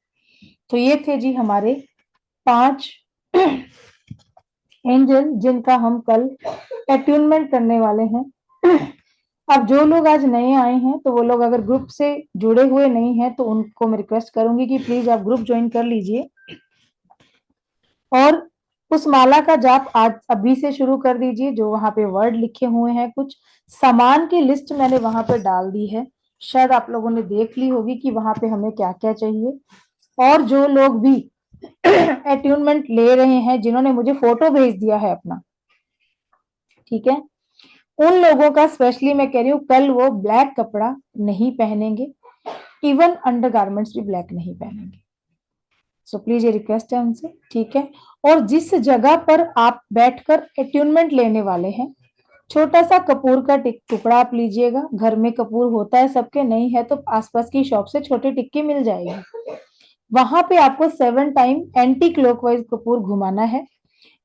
तो ये थे जी हमारे 5 एंजल जिनका हम कल अट्यूनमेंट करने वाले हैं। अब जो लोग आज नए आए हैं, तो वो लोग अगर ग्रुप से जुड़े हुए नहीं हैं, तो उनको मैं रिक्वेस्ट करूंगी कि प्लीज आप ग्रुप ज्वाइन कर लीजिए और उस माला का जाप आज अभी से शुरू कर दीजिए। जो वहां पे वर्ड लिखे हुए हैं, कुछ सामान की लिस्ट मैंने वहां पे डाल दी है, शायद आप लोगों ने देख ली होगी कि वहां पे हमें क्या क्या चाहिए। और जो लोग भी अट्यूनमेंट ले रहे हैं, जिन्होंने मुझे फोटो भेज दिया है अपना, ठीक है, उन लोगों का स्पेशली मैं कह रही हूँ, कल वो ब्लैक कपड़ा नहीं पहनेंगे, इवन अंडरगारमेंट्स भी ब्लैक नहीं पहनेंगे। सो प्लीज ये रिक्वेस्ट है उनसे, ठीक है। और जिस जगह पर आप बैठकर अट्यूनमेंट लेने वाले हैं, छोटा सा कपूर का टुकड़ा आप लीजिएगा। घर में कपूर होता है सबके, नहीं है तो आसपास की शॉप से छोटी टिक्की मिल जाएगी। वहां पे आपको 7 टाइम एंटी क्लॉकवाइज कपूर घुमाना है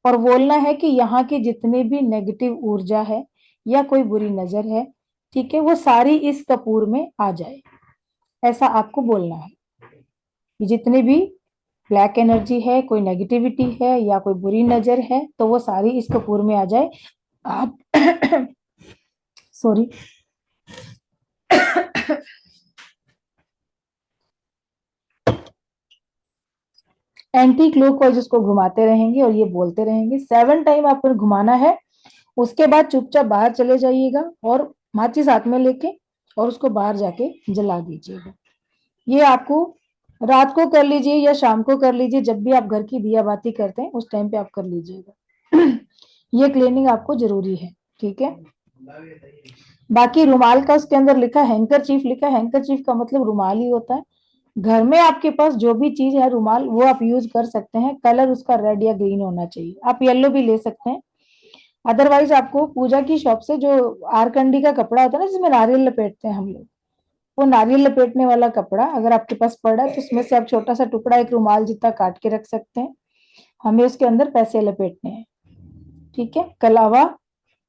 और बोलना है कि यहाँ की जितनी भी नेगेटिव ऊर्जा है या कोई बुरी नजर है, ठीक है, वो सारी इस कपूर में आ जाए। ऐसा आपको बोलना है कि जितनी भी ब्लैक एनर्जी है, कोई नेगेटिविटी है या कोई बुरी नजर है, तो वो सारी इस कपूर में आ जाए। आप सॉरी एंटी क्लॉकवाइज उसको घुमाते रहेंगे और ये बोलते रहेंगे। 7 टाइम आपको घुमाना है। उसके बाद चुपचाप बाहर चले जाइएगा और माचिस हाथ में लेके और उसको बाहर जाके जला दीजिएगा। ये आपको रात को कर लीजिए या शाम को कर लीजिए, जब भी आप घर की दिया बाती करते हैं उस टाइम पे आप कर लीजिएगा। ये क्लीनिंग आपको जरूरी है, ठीक है। बाकी रुमाल का उसके अंदर लिखा हैंकर चीफ लिखा, हैंकर चीफ का मतलब रुमाल ही होता है। घर में आपके पास जो भी चीज है रुमाल, वो आप यूज कर सकते हैं। कलर उसका रेड या ग्रीन होना चाहिए, आप येलो भी ले सकते हैं। अदरवाइज आपको पूजा की शॉप से जो आरकंडी का कपड़ा होता है ना, जिसमें नारियल लपेटते हैं हम लोग, वो नारियल लपेटने वाला कपड़ा अगर आपके पास पड़ा है, तो उसमें से आप छोटा सा टुकड़ा एक रुमाल जितना काट के रख सकते हैं। हमें उसके अंदर पैसे लपेटने हैं, ठीक है। कलावा,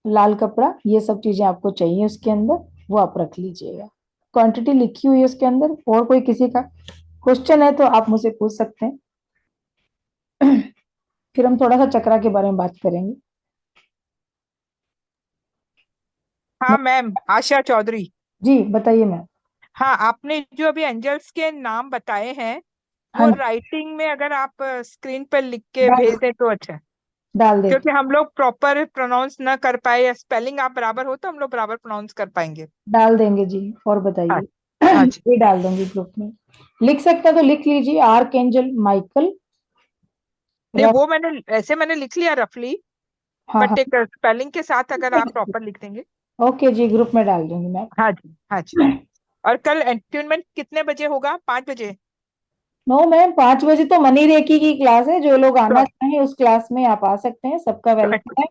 लाल कपड़ा, ये सब चीजें आपको चाहिए उसके अंदर, वो आप रख लीजिएगा। क्वांटिटी लिखी हुई है उसके अंदर। और कोई किसी का क्वेश्चन है तो आप मुझसे पूछ सकते हैं। फिर हम थोड़ा सा चक्रा के बारे में बात करेंगे।
हाँ मैम, आशा चौधरी।
जी बताइए मैम।
हाँ, आपने जो अभी एंजल्स के नाम बताए हैं,
हाँ
वो राइटिंग में अगर आप स्क्रीन पर लिख के
जी,
भेज दें तो अच्छा है।
डाल देते
क्योंकि हम लोग प्रॉपर प्रोनाउंस ना कर पाए या स्पेलिंग आप बराबर हो तो हम लोग बराबर प्रोनाउंस कर पाएंगे।
डाल देंगे जी। और
हाँ।
बताइए।
हाँ जी।
ये डाल दूंगी ग्रुप में। लिख सकते हैं तो लिख लीजिए, आर्कएंजल माइकल।
नहीं, वो मैंने लिख लिया रफली,
हाँ हाँ।
बट एक स्पेलिंग के साथ अगर आप प्रॉपर लिख देंगे।
ओके जी, ग्रुप में डाल दूंगी मैं।
हाँ जी। हाँ जी। और कल एंटरटेनमेंट कितने बजे होगा? 5 बजे?
नो मैम, 5 बजे तो मनी रेकी की क्लास है। जो लोग आना
तो
चाहें उस क्लास में आप आ सकते हैं, सबका
तो
वेलकम है।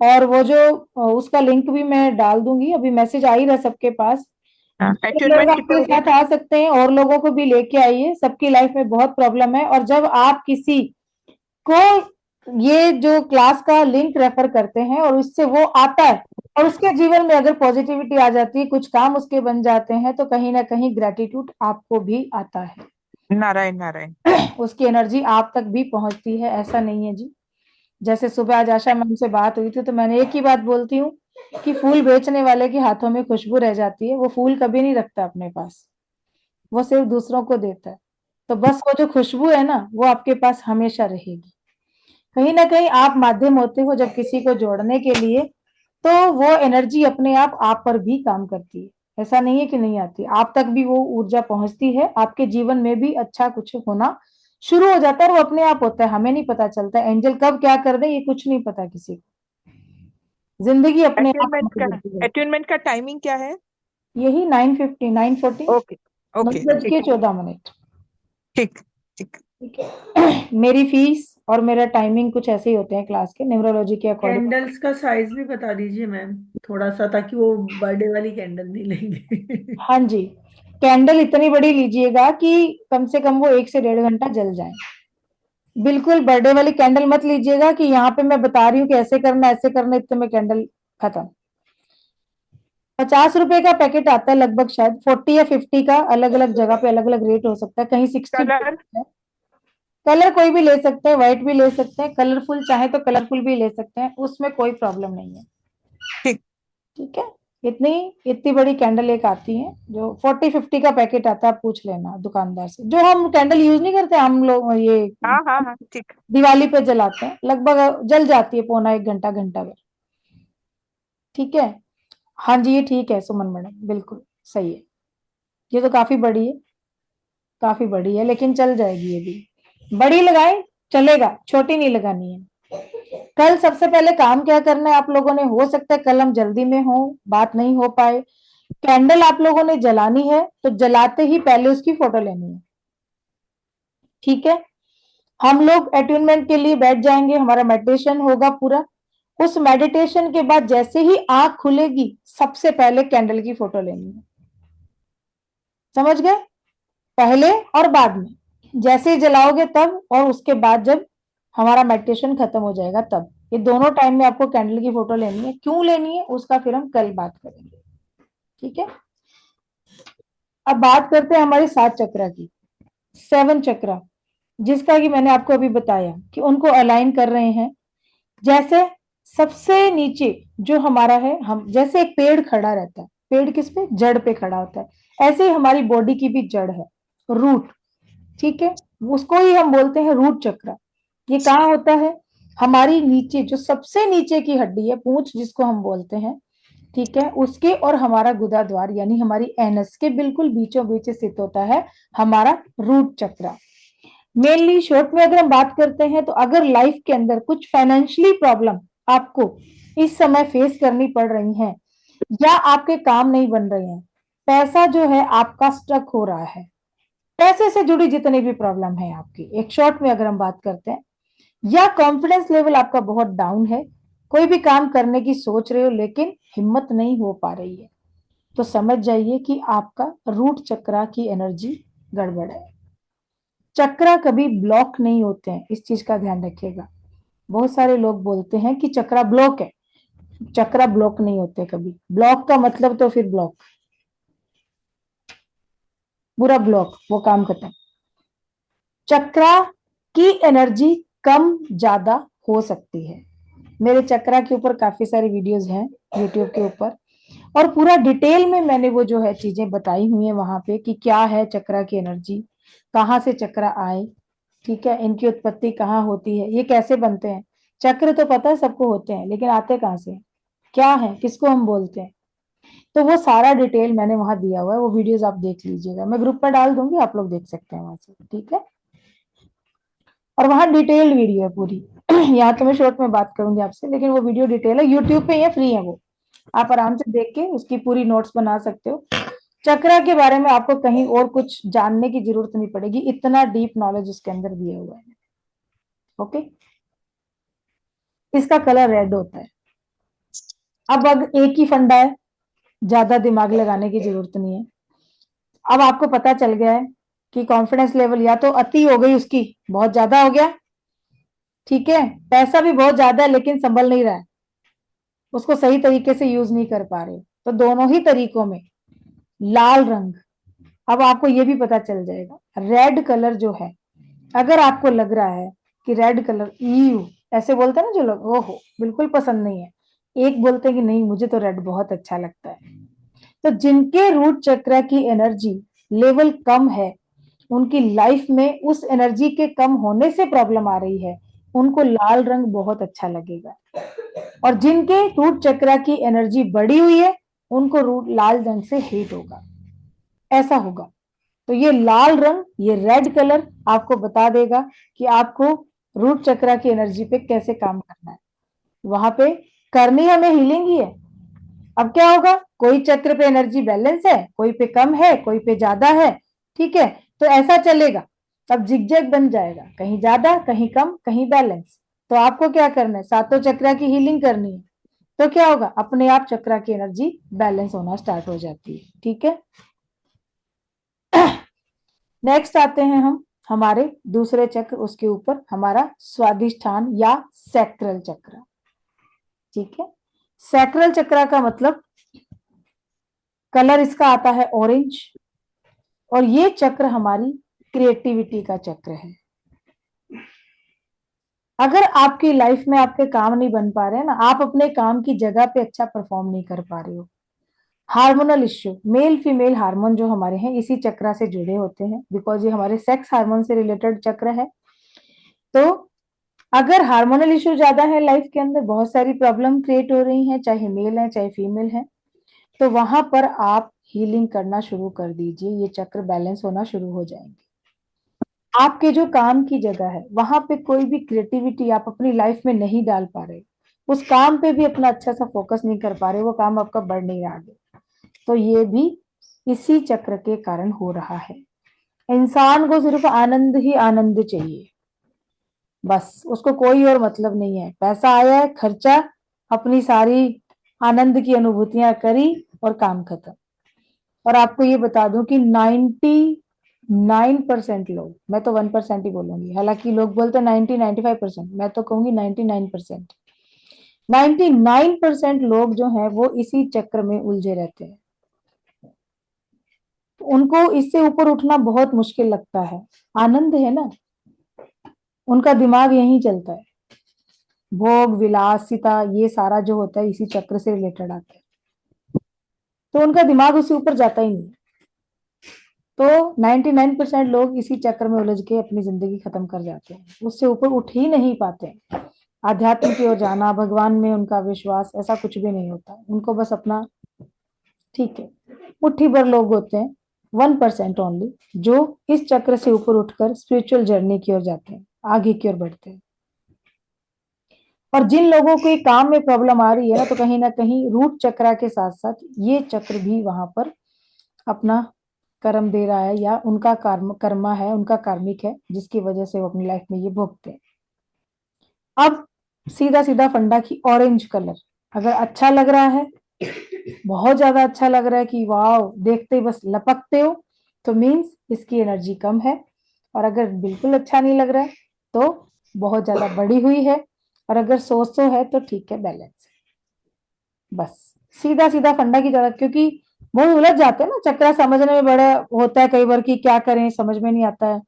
और वो जो उसका लिंक भी मैं डाल दूंगी, अभी मैसेज आ ही रहा सबके पास। जो लोग
एंटरटेनमेंट कितने
आपके
बजे?
साथ आ सकते हैं और लोगों को भी लेके आइए, सबकी लाइफ में बहुत प्रॉब्लम है। और जब आप किसी को ये जो क्लास का लिंक रेफर करते हैं और उससे वो आता है और उसके जीवन में अगर पॉजिटिविटी आ जाती है, कुछ काम उसके बन जाते हैं, तो कहीं ना कहीं ग्रेटिट्यूड आपको भी आता है।
नारायण नारायण।
उसकी एनर्जी आप तक भी पहुंचती है, ऐसा नहीं है जी। जैसे सुबह आज आशा मैम से बात हुई थी, तो मैंने एक ही बात बोलती हूँ कि फूल बेचने वाले के हाथों में खुशबू रह जाती है, वो फूल कभी नहीं रखता अपने पास, वो सिर्फ दूसरों को देता है। तो बस वो जो खुशबू है ना, वो आपके पास हमेशा रहेगी। कहीं ना कहीं आप माध्यम होते हो जब किसी को जोड़ने के लिए, तो वो एनर्जी अपने आप पर भी काम करती है। ऐसा नहीं है कि नहीं आती, आप तक भी वो ऊर्जा पहुंचती है, आपके जीवन में भी अच्छा कुछ होना शुरू हो जाता है। और वो अपने आप होता है, हमें नहीं पता चलता एंजल कब क्या कर दे, ये कुछ नहीं पता किसी को। जिंदगी अपने आप
अटेनमेंट
आगे
का
बढ़ती है।
अटेनमेंट का टाइमिंग क्या है?
यही 9:50, 9:40,
ओके।
नौ
ओके
बज
ठीक।
के 14 मिनट
ठीक। ठीक।
ठीक है। मेरी फीस और मेरा टाइमिंग कुछ ऐसे ही होते हैं क्लास के, न्यूरोलॉजी के अकॉर्डिंग।
कैंडल्स का साइज भी बता दीजिए मैम, थोड़ा सा, ताकि वो बर्थडे वाली कैंडल नहीं लेंगे।
हाँ जी, कैंडल इतनी बड़ी लीजिएगा कि कम से कम वो 1 से 1.5 घंटा जल जाए। बिल्कुल बर्थडे वाली कैंडल मत लीजिएगा कि यहाँ पे मैं बता रही हूँ कि ऐसे करना ऐसे करना, इतने में कैंडल खत्म। 50 रुपए का पैकेट आता है लगभग, शायद 40 या 50 का, अलग अलग जगह पे अलग अलग रेट हो सकता है, कहीं 60 भी हो
कलर?
सकता है। कलर कोई भी ले सकते हैं, व्हाइट भी ले सकते हैं, कलरफुल चाहे तो कलरफुल भी ले सकते हैं, उसमें कोई प्रॉब्लम नहीं है।
ठीक।
ठीक है। इतनी इतनी बड़ी कैंडल एक आती है, जो 40-50 का पैकेट आता है, आप पूछ लेना दुकानदार से। जो हम कैंडल यूज नहीं करते हम लोग, ये
हाँ हाँ हाँ ठीक।
दिवाली पे जलाते हैं, लगभग जल जाती है पौना 1 घंटा, घंटा भर। ठीक है। हाँ जी, ये ठीक है सुमन मैडम, बिल्कुल सही है। ये तो काफी बड़ी है, काफी बड़ी है, लेकिन चल जाएगी ये भी। बड़ी लगाए चलेगा, छोटी नहीं लगानी है। कल सबसे पहले काम क्या करना है आप लोगों ने, हो सकता है कल हम जल्दी में हो, बात नहीं हो पाए। कैंडल आप लोगों ने जलानी है तो जलाते ही पहले उसकी फोटो लेनी है। ठीक है। हम लोग अट्यूनमेंट के लिए बैठ जाएंगे, हमारा मेडिटेशन होगा पूरा। उस मेडिटेशन के बाद जैसे ही आंख खुलेगी, सबसे पहले कैंडल की फोटो लेनी है। समझ गए? पहले और बाद में, जैसे ही जलाओगे तब, और उसके बाद जब हमारा मेडिटेशन खत्म हो जाएगा तब, ये दोनों टाइम में आपको कैंडल की फोटो लेनी है। क्यों लेनी है उसका फिर हम कल बात करेंगे। ठीक है। अब बात करते हैं हमारी 7 चक्रा की। 7 चक्रा, जिसका कि मैंने आपको अभी बताया कि उनको अलाइन कर रहे हैं। जैसे सबसे नीचे जो हमारा है, हम जैसे एक पेड़ खड़ा रहता है, पेड़ किस पे, जड़ पे खड़ा होता है, ऐसे ही हमारी बॉडी की भी जड़ है, रूट। ठीक है। उसको ही हम बोलते हैं रूट चक्र। ये कहाँ होता है, हमारी नीचे, जो सबसे नीचे की हड्डी है, पूंछ जिसको हम बोलते हैं। ठीक है। उसके और हमारा गुदा द्वार यानी हमारी एनस के बिल्कुल बीचों बीच स्थित होता है हमारा रूट चक्र। मेनली शॉर्ट में अगर हम बात करते हैं, तो अगर लाइफ के अंदर कुछ फाइनेंशियली प्रॉब्लम आपको इस समय फेस करनी पड़ रही है, या आपके काम नहीं बन रहे हैं, पैसा जो है आपका स्टक हो रहा है, पैसे से जुड़ी जितनी भी प्रॉब्लम है आपकी, एक शॉर्ट में अगर हम बात करते हैं, या कॉन्फिडेंस लेवल आपका बहुत डाउन है, कोई भी काम करने की सोच रहे हो लेकिन हिम्मत नहीं हो पा रही है, तो समझ जाइए कि आपका रूट चक्रा की एनर्जी गड़बड़ है। चक्रा कभी ब्लॉक नहीं होते हैं, इस चीज का ध्यान रखिएगा। बहुत सारे लोग बोलते हैं कि चक्रा ब्लॉक है। चक्रा ब्लॉक नहीं होते कभी। ब्लॉक का मतलब तो फिर ब्लॉक, पूरा ब्लॉक, वो काम खत्म। चक्रा की एनर्जी कम ज्यादा हो सकती है। मेरे चक्रा के ऊपर काफी सारी वीडियोस हैं यूट्यूब के ऊपर, और पूरा डिटेल में मैंने वो जो है चीजें बताई हुई है वहां पे कि क्या है चक्रा की एनर्जी, कहाँ से चक्रा आए, ठीक है, इनकी उत्पत्ति कहाँ होती है, ये कैसे बनते हैं, चक्र तो पता है सबको होते हैं, लेकिन आते कहाँ से हैं? क्या है, किसको हम बोलते हैं? तो वो सारा डिटेल मैंने वहां दिया हुआ है, वो वीडियोस आप देख लीजिएगा, मैं ग्रुप पर डाल दूंगी, आप लोग देख सकते हैं वहां से, ठीक है। और वहां डिटेल्ड वीडियो है पूरी। यहाँ तो मैं शॉर्ट में बात करूंगी आपसे, लेकिन वो वीडियो डिटेल है, यूट्यूब पे है, फ्री है वो, आप आराम से देख के उसकी पूरी नोट्स बना सकते हो। चक्रा के बारे में आपको कहीं और कुछ जानने की जरूरत नहीं पड़ेगी, इतना डीप नॉलेज उसके अंदर दिया हुआ है। ओके, इसका कलर रेड होता है। अब एक ही फंडा है, ज्यादा दिमाग लगाने की जरूरत नहीं है। अब आपको पता चल गया है कि कॉन्फिडेंस लेवल या तो अति हो गई उसकी, बहुत ज्यादा हो गया, ठीक है, पैसा भी बहुत ज्यादा है लेकिन संभल नहीं रहा है, उसको सही तरीके से यूज नहीं कर पा रहे, तो दोनों ही तरीकों में लाल रंग। अब आपको ये भी पता चल जाएगा, रेड कलर जो है, अगर आपको लग रहा है कि रेड कलर यू ऐसे बोलते हैं ना जो लोग, ओहो बिल्कुल पसंद नहीं है, एक बोलते हैं कि नहीं मुझे तो रेड बहुत अच्छा लगता है, तो जिनके रूट चक्र की एनर्जी लेवल कम है, उनकी लाइफ में उस एनर्जी के कम होने से प्रॉब्लम आ रही है, उनको लाल रंग बहुत अच्छा लगेगा। और जिनके रूट चक्र की एनर्जी बढ़ी हुई है, उनको रूट लाल रंग से हेट होगा, ऐसा होगा। तो ये लाल रंग, ये रेड कलर आपको बता देगा कि आपको रूट चक्र की एनर्जी पे कैसे काम करना है। वहां पे करनी हमें हीलिंग ही है। अब क्या होगा, कोई चक्र पे एनर्जी बैलेंस है, कोई पे कम है, कोई पे ज्यादा है, ठीक है, तो ऐसा चलेगा, तब जिगजैग बन जाएगा, कहीं ज्यादा कहीं कम कहीं बैलेंस। तो आपको क्या करना है, सातों चक्र की हीलिंग करनी है, तो क्या होगा, अपने आप चक्र की एनर्जी बैलेंस होना स्टार्ट हो जाती है, ठीक है। नेक्स्ट आते हैं हम हमारे दूसरे चक्र, उसके ऊपर हमारा स्वादिष्ठान या सैक्रल चक्र, ठीक है। सैक्रल चक्र का मतलब, कलर इसका आता है ऑरेंज, और ये चक्र हमारी क्रिएटिविटी का चक्र है। अगर आपकी लाइफ में आपके काम नहीं बन पा रहे हैं ना, आप अपने काम की जगह पे अच्छा परफॉर्म नहीं कर पा रहे हो, hormonal issue, male female hormone जो हमारे हैं इसी चक्र से जुड़े होते हैं, बिकॉज ये हमारे सेक्स हार्मोन से रिलेटेड चक्र है। तो अगर हार्मोनल इश्यू ज्यादा है लाइफ के अंदर, बहुत सारी प्रॉब्लम क्रिएट हो रही हैं, चाहे मेल है चाहे फीमेल है, तो वहां पर आप हीलिंग करना शुरू कर दीजिए, ये चक्र बैलेंस होना शुरू हो जाएंगे। आपके जो काम की जगह है वहां पे कोई भी क्रिएटिविटी आप अपनी लाइफ में नहीं डाल पा रहे, उस काम पे भी अपना अच्छा सा फोकस नहीं कर पा रहे, वो काम आपका बढ़ नहीं रहा आगे, तो ये भी इसी चक्र के कारण हो रहा है। इंसान को सिर्फ आनंद ही आनंद चाहिए, बस उसको कोई और मतलब नहीं है, पैसा आया है खर्चा, अपनी सारी आनंद की अनुभूतियां करी और काम खत्म। और आपको ये बता दूं कि 99% लोग, मैं तो 1% ही बोलूंगी, हालांकि लोग बोलते हैं 90-95%, मैं तो कहूंगी 99%, 99% लोग जो हैं वो इसी चक्र में उलझे रहते हैं, उनको इससे ऊपर उठना बहुत मुश्किल लगता है। आनंद है ना, उनका दिमाग यहीं चलता है, भोग विलासिता ये सारा जो होता है इसी चक्र से रिलेटेड आता है, तो उनका दिमाग उससे ऊपर जाता ही नहीं। तो 99% लोग इसी चक्र में उलझ के अपनी जिंदगी खत्म कर जाते हैं, उससे ऊपर उठ ही नहीं पाते। आध्यात्म की ओर जाना, भगवान में उनका विश्वास, ऐसा कुछ भी नहीं होता उनको, बस अपना, ठीक है। मुट्ठी भर लोग होते हैं, 1% ओनली, जो इस चक्र से ऊपर उठकर स्पिरिचुअल जर्नी की ओर जाते हैं, आगे की ओर बढ़ते हैं। और जिन लोगों को काम में प्रॉब्लम आ रही है ना कहीं रूट चक्र के साथ साथ ये चक्र भी वहां पर अपना कर्म दे रहा है, या उनका कर्मा है, उनका कार्मिक है, जिसकी वजह से वो अपनी लाइफ में ये भोगते हैं। अब सीधा सीधा फंडा की ऑरेंज कलर अगर अच्छा लग रहा है, बहुत ज्यादा अच्छा लग रहा है कि वाह, देखते ही बस लपकते हो, तो मीन्स इसकी एनर्जी कम है। और अगर बिल्कुल अच्छा नहीं लग रहा है तो बहुत ज्यादा बढ़ी हुई है, और अगर सो है तो ठीक है, बैलेंस है। बस सीधा सीधा फंडा की तरह, क्योंकि बहुत उलझ जाते हैं ना, चक्रा समझने में बड़ा होता है कई बार कि क्या करें, समझ में नहीं आता है,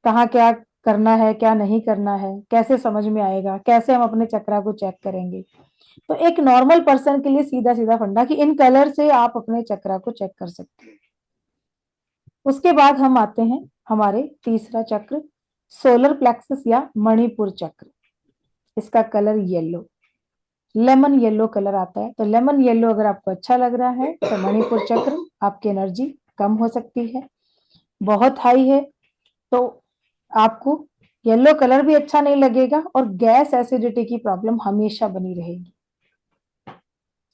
कहाँ क्या करना है क्या नहीं करना है, कैसे समझ में आएगा, कैसे हम अपने चक्रा को चेक करेंगे। तो एक नॉर्मल पर्सन के लिए सीधा सीधा फंडा कि इन कलर से आप अपने चक्रा को चेक कर सकते हैं। उसके बाद हम आते हैं हमारे तीसरा चक्र, सोलर प्लेक्सस या मणिपुर चक्र। इसका colour yellow, lemon yellow colour आता है। तो लेमन येलो अगर आपको अच्छा लग रहा है तो मणिपुर चक्र, आपकी एनर्जी कम हो सकती है, बहुत हाई है तो आपको येलो कलर भी अच्छा नहीं लगेगा, और गैस एसिडिटी की प्रॉब्लम हमेशा बनी रहेगी।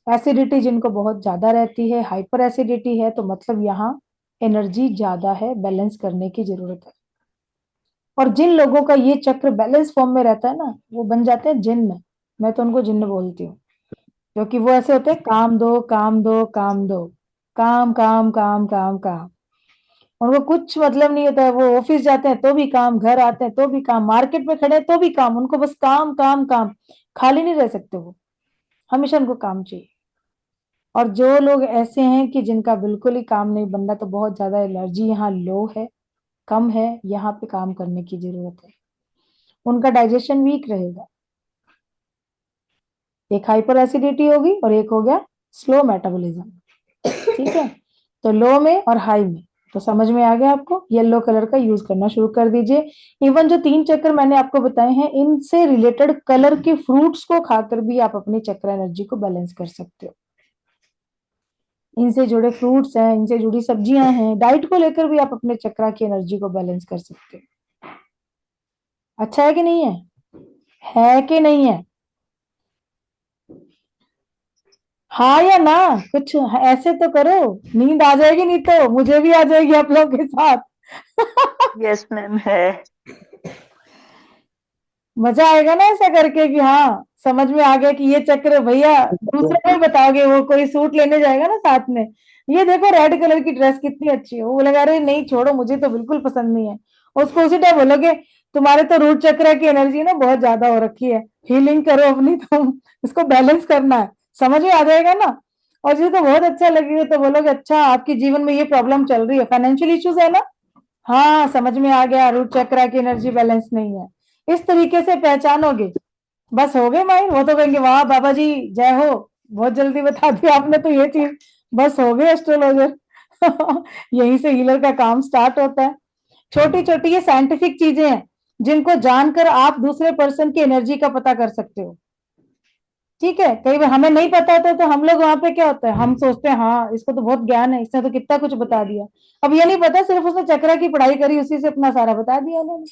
एसिडिटी जिनको बहुत ज्यादा रहती है, हाइपर एसिडिटी है, तो मतलब यहाँ एनर्जी ज्यादा है, बैलेंस करने की जरूरत है। और जिन लोगों का ये चक्र बैलेंस फॉर्म में रहता है ना, वो बन जाते हैं जिन्न। मैं तो उनको जिन्न बोलती हूँ, क्योंकि वो ऐसे होते हैं, काम दो काम दो काम दो, काम काम काम काम काम, उनको कुछ मतलब नहीं होता है। वो ऑफिस जाते हैं तो भी काम, घर आते हैं तो भी काम, मार्केट में खड़े हैं तो भी काम, उनको बस काम काम काम, खाली नहीं रह सकते वो, हमेशा उनको काम चाहिए। और जो लोग ऐसे हैं कि जिनका बिल्कुल ही काम नहीं बन रहा, तो बहुत ज्यादा एलर्जी यहाँ लो है, कम है, यहाँ पे काम करने की जरूरत है। उनका डाइजेशन वीक रहेगा, एक हाइपर एसिडिटी होगी और एक हो गया स्लो मेटाबॉलिज्म। ठीक है, तो लो में और हाई में, तो समझ में आ गया आपको, येलो कलर का यूज करना शुरू कर दीजिए। इवन जो 3 चक्र मैंने आपको बताए हैं, इनसे रिलेटेड कलर के फ्रूट्स को खाकर भी आप अपनी चक्र एनर्जी को बैलेंस कर सकते हो। इनसे जुड़े फ्रूट्स हैं, इनसे जुड़ी सब्जियां हैं, डाइट को लेकर भी आप अपने चक्रा की एनर्जी को बैलेंस कर सकते हो। अच्छा है कि नहीं है कि नहीं है? हाँ या ना? कुछ ऐसे तो करो, नींद आ जाएगी, नहीं तो मुझे भी आ जाएगी आप लोगों के साथ।
यस मैम है।
मजा आएगा ना ऐसा करके कि हाँ समझ में आ गया कि ये चक्र भैया दूसरे को ही बताओगे, वो कोई सूट लेने जाएगा ना साथ में, ये देखो रेड कलर की ड्रेस कितनी अच्छी है, वो बोलेगा अरे नहीं छोड़ो मुझे तो बिल्कुल पसंद नहीं है। उसको उसी टाइम बोलोगे तुम्हारे तो रूट चक्र की एनर्जी ना बहुत ज्यादा हो रखी है, हीलिंग करो अपनी, तुम इसको बैलेंस करना है, समझ में आ जाएगा ना। और जिसको बहुत अच्छा लगेगा तो बोलोगे अच्छा आपके जीवन में ये प्रॉब्लम चल रही है, फाइनेंशियल इश्यूज है ना, हाँ समझ में आ गया, रूट चक्र की एनर्जी बैलेंस नहीं है। इस तरीके से पहचानोगे, बस हो गए माइंड। वो तो कहेंगे वाह बाबा जी जय हो, बहुत जल्दी बता दिया आपने तो ये चीज, बस हो गए एस्ट्रोलॉजर। यहीं से हीलर का काम स्टार्ट होता है। छोटी छोटी ये साइंटिफिक चीजें हैं जिनको जानकर आप दूसरे पर्सन की एनर्जी का पता कर सकते हो। ठीक है, कई बार हमें नहीं पता होता तो हम लोग वहां पे क्या होता है, हम सोचते हैं हाँ इसको तो बहुत ज्ञान है, इसने तो कितना कुछ बता दिया। अब ये नहीं पता सिर्फ उसने चक्रा की पढ़ाई करी, उसी से अपना सारा बता दिया उन्होंने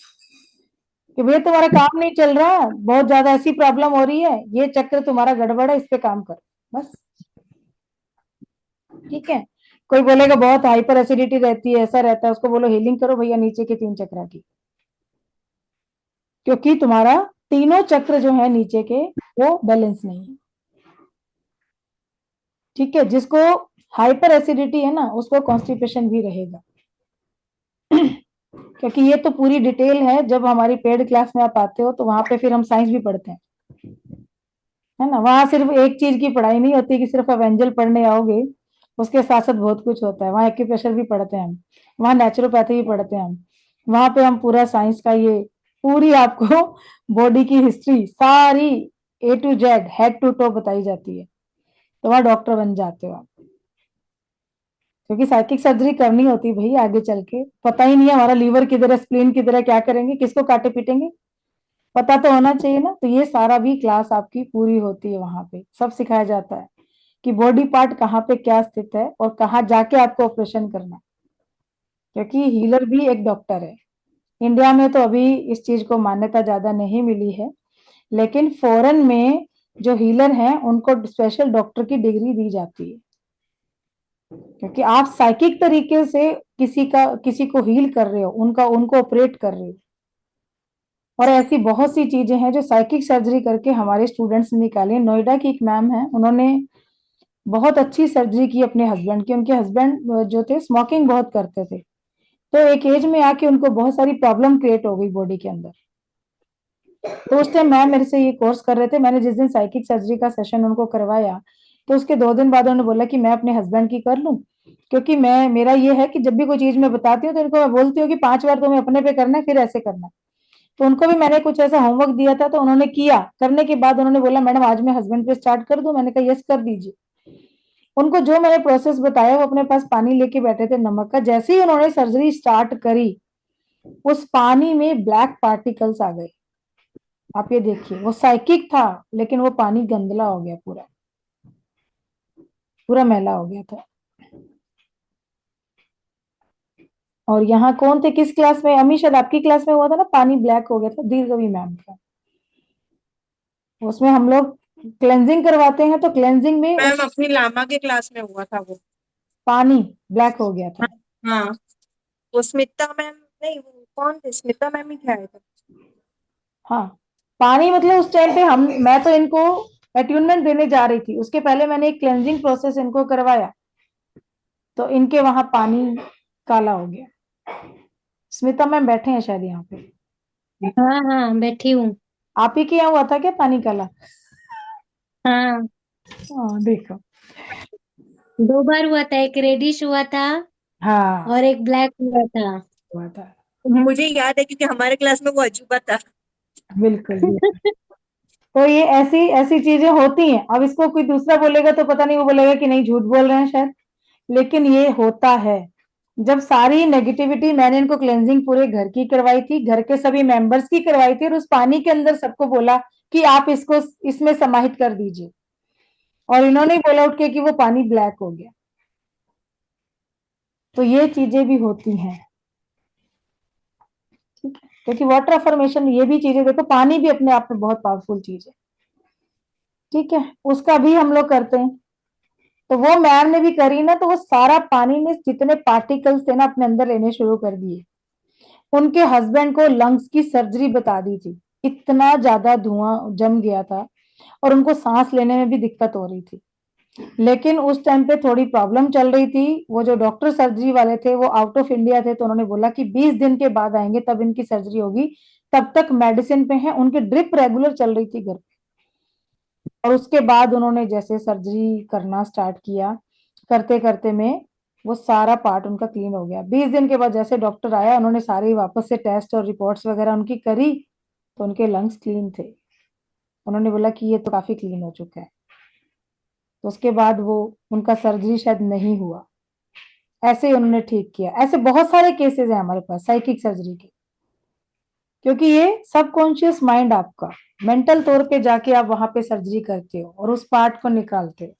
कि भैया तुम्हारा काम नहीं चल रहा, बहुत ज्यादा ऐसी प्रॉब्लम हो रही है, ये चक्र तुम्हारा गड़बड़ है, इस पे काम करो बस। ठीक है, कोई बोलेगा बहुत हाइपर एसिडिटी रहती है, ऐसा रहता है, उसको बोलो हीलिंग करो भैया नीचे के 3 चक्रा की, क्योंकि तुम्हारा तीनों चक्र जो है नीचे के वो बैलेंस नहीं है। ठीक है, जिसको हाइपर एसिडिटी है ना उसको कॉन्स्टिपेशन भी रहेगा। क्योंकि ये तो पूरी डिटेल है, जब हमारी पेड क्लास में आप आते हो तो वहां पे फिर हम साइंस भी पढ़ते हैं, है ना। वहां सिर्फ एक चीज की पढ़ाई नहीं होती कि सिर्फ आप एंजल पढ़ने आओगे, उसके साथ साथ बहुत कुछ होता है। वहाँ एक्यूप्रेशर भी पढ़ते हैं हम, वहाँ नेचुरोपैथी भी पढ़ते हैं हम, वहां पे हम पूरा साइंस का ये पूरी आपको बॉडी की हिस्ट्री सारी A to Z head to toe बताई जाती है, तो वहां डॉक्टर बन जाते हो आप। क्योंकि साइकिक सर्जरी करनी होती भाई, आगे चल के पता ही नहीं है हमारा लीवर किधर है, स्प्लीन किधर है, क्या करेंगे, किसको काटे पीटेंगे, पता तो होना चाहिए ना। तो ये सारा भी क्लास आपकी पूरी होती है, वहां पे सब सिखाया जाता है कि बॉडी पार्ट कहाँ पे क्या स्थित है और कहाँ जाके आपको ऑपरेशन करना है। क्योंकि हीलर भी एक डॉक्टर है। इंडिया में तो अभी इस चीज को मान्यता ज्यादा नहीं मिली है, लेकिन फॉरेन में जो हीलर हैं उनको स्पेशल डॉक्टर की डिग्री दी जाती है, क्योंकि आप साइकिक तरीके से किसी को हील कर रहे हो, उनको ऑपरेट कर रहे हो। और ऐसी बहुत सी चीजें हैं जो साइकिक सर्जरी करके हमारे स्टूडेंट्स ने निकाली। नोएडा की एक मैम है, उन्होंने बहुत अच्छी सर्जरी की अपने हस्बैंड की। उनके हस्बैंड जो थे स्मोकिंग बहुत करते थे, तो एक एज में आके उनको बहुत सारी प्रॉब्लम क्रिएट हो गई बॉडी के अंदर। तो उस टाइम मैम मेरे से ये कोर्स कर रहे थे, मैंने जिस दिन साइकिक सर्जरी का सेशन उनको करवाया, तो उसके 2 दिन बाद उन्होंने बोला कि मैं अपने हस्बैंड की कर लूं। क्योंकि मेरा ये है कि जब भी कोई चीज मैं बताती हूँ तो इनको मैं बोलती हूँ कि 5 बार तुम्हें अपने पे करना है, फिर ऐसे करना है। तो उनको भी मैंने कुछ ऐसा होमवर्क दिया था, तो उन्होंने किया, करने के बाद उन्होंने बोला मैडम आज मैं हस्बैंड पे स्टार्ट कर दूं। मैंने कहा यस कर दीजिए। उनको जो मैंने प्रोसेस बताया, वो अपने पास पानी लेके बैठे थे नमक का, जैसे ही उन्होंने सर्जरी स्टार्ट करी उस पानी में ब्लैक पार्टिकल्स आ गए। आप ये देखिए, वो साइकिक था लेकिन वो पानी गंदला हो गया, पूरा पूरा मैला हो गया था। और यहाँ कौन थे, किस क्लास में, अमी शायद आपकी क्लास में हुआ था ना, पानी ब्लैक हो गया था, दीर्घवी मैम का। उसमें हम लोग क्लेंजिंग करवाते हैं, तो क्लेंजिंग में
मैम अपनी लामा के क्लास में हुआ था वो।
पानी ब्लैक हो गया था।
हाँ, वो स्मिता मैम, नहीं वो कौन थे, स्मिता मैम ही थे आए थे।
हाँ, पानी मतलब उस टाइम पे मैं तो इनको अट्यूनमेंट देने जा रही थी, उसके पहले मैंने एक क्लेंजिंग प्रोसेस इनको करवाया, तो इनके वहां पानी काला हो गया। स्मिता मैम बैठे हैं शायद यहाँ पे।
हाँ हाँ बैठी हूँ।
आप ही के यहाँ हुआ था क्या पानी काला?
हाँ,
हाँ देखो।
2 बार हुआ था, एक रेडिश हुआ था
हाँ
और एक ब्लैक हुआ था।
हुआ था,
मुझे याद है क्योंकि हमारे क्लास में वो अजूबा था।
बिल्कुल बिल्कुल। तो ये ऐसी ऐसी चीजें होती हैं। अब इसको कोई दूसरा बोलेगा तो पता नहीं, वो बोलेगा कि नहीं झूठ बोल रहे हैं शायद, लेकिन ये होता है। जब सारी नेगेटिविटी, मैंने इनको क्लेंजिंग पूरे घर की करवाई थी, घर के सभी मेंबर्स की करवाई थी, और उस पानी के अंदर सबको बोला कि आप इसको इसमें समाहित कर दीजिए, और इन्होंने बोला उठ के कि वो पानी ब्लैक हो गया। तो ये चीजें भी होती हैं, ठीक है, क्योंकि वाटर फॉर्मेशन, ये भी चीजें देखो, पानी भी अपने आप में बहुत पावरफुल चीज है, ठीक है, उसका भी हम लोग करते हैं। तो वो मैम ने भी करी ना, तो वो सारा पानी में जितने पार्टिकल्स थे ना अपने अंदर लेने शुरू कर दिए। उनके हस्बैंड को लंग्स की सर्जरी बता दी थी, इतना ज्यादा धुआं जम गया था, और उनको सांस लेने में भी दिक्कत हो रही थी। लेकिन उस टाइम पे थोड़ी प्रॉब्लम चल रही थी, वो जो डॉक्टर सर्जरी वाले थे वो आउट ऑफ इंडिया थे, तो उन्होंने बोला कि 20 दिन के बाद आएंगे तब इनकी सर्जरी होगी, तब तक मेडिसिन पे हैं, उनकी ड्रिप रेगुलर चल रही थी घर पे। और उसके बाद उन्होंने जैसे सर्जरी करना स्टार्ट किया, करते करते में वो सारा पार्ट उनका क्लीन हो गया। 20 दिन के बाद जैसे डॉक्टर आया, उन्होंने सारे वापस से टेस्ट और रिपोर्ट्स वगैरह उनकी करी, तो उनके लंग्स क्लीन थे। उन्होंने बोला कि ये तो काफी क्लीन हो चुका है। तो उसके बाद वो, उनका सर्जरी शायद नहीं हुआ, ऐसे ही उन्होंने ठीक किया। ऐसे बहुत सारे केसेस हैं हमारे पास साइकिक सर्जरी के, क्योंकि ये सबकॉन्शियस माइंड आपका, मेंटल तौर पे जाके आप वहां पे सर्जरी करते हो और उस पार्ट को निकालते हो।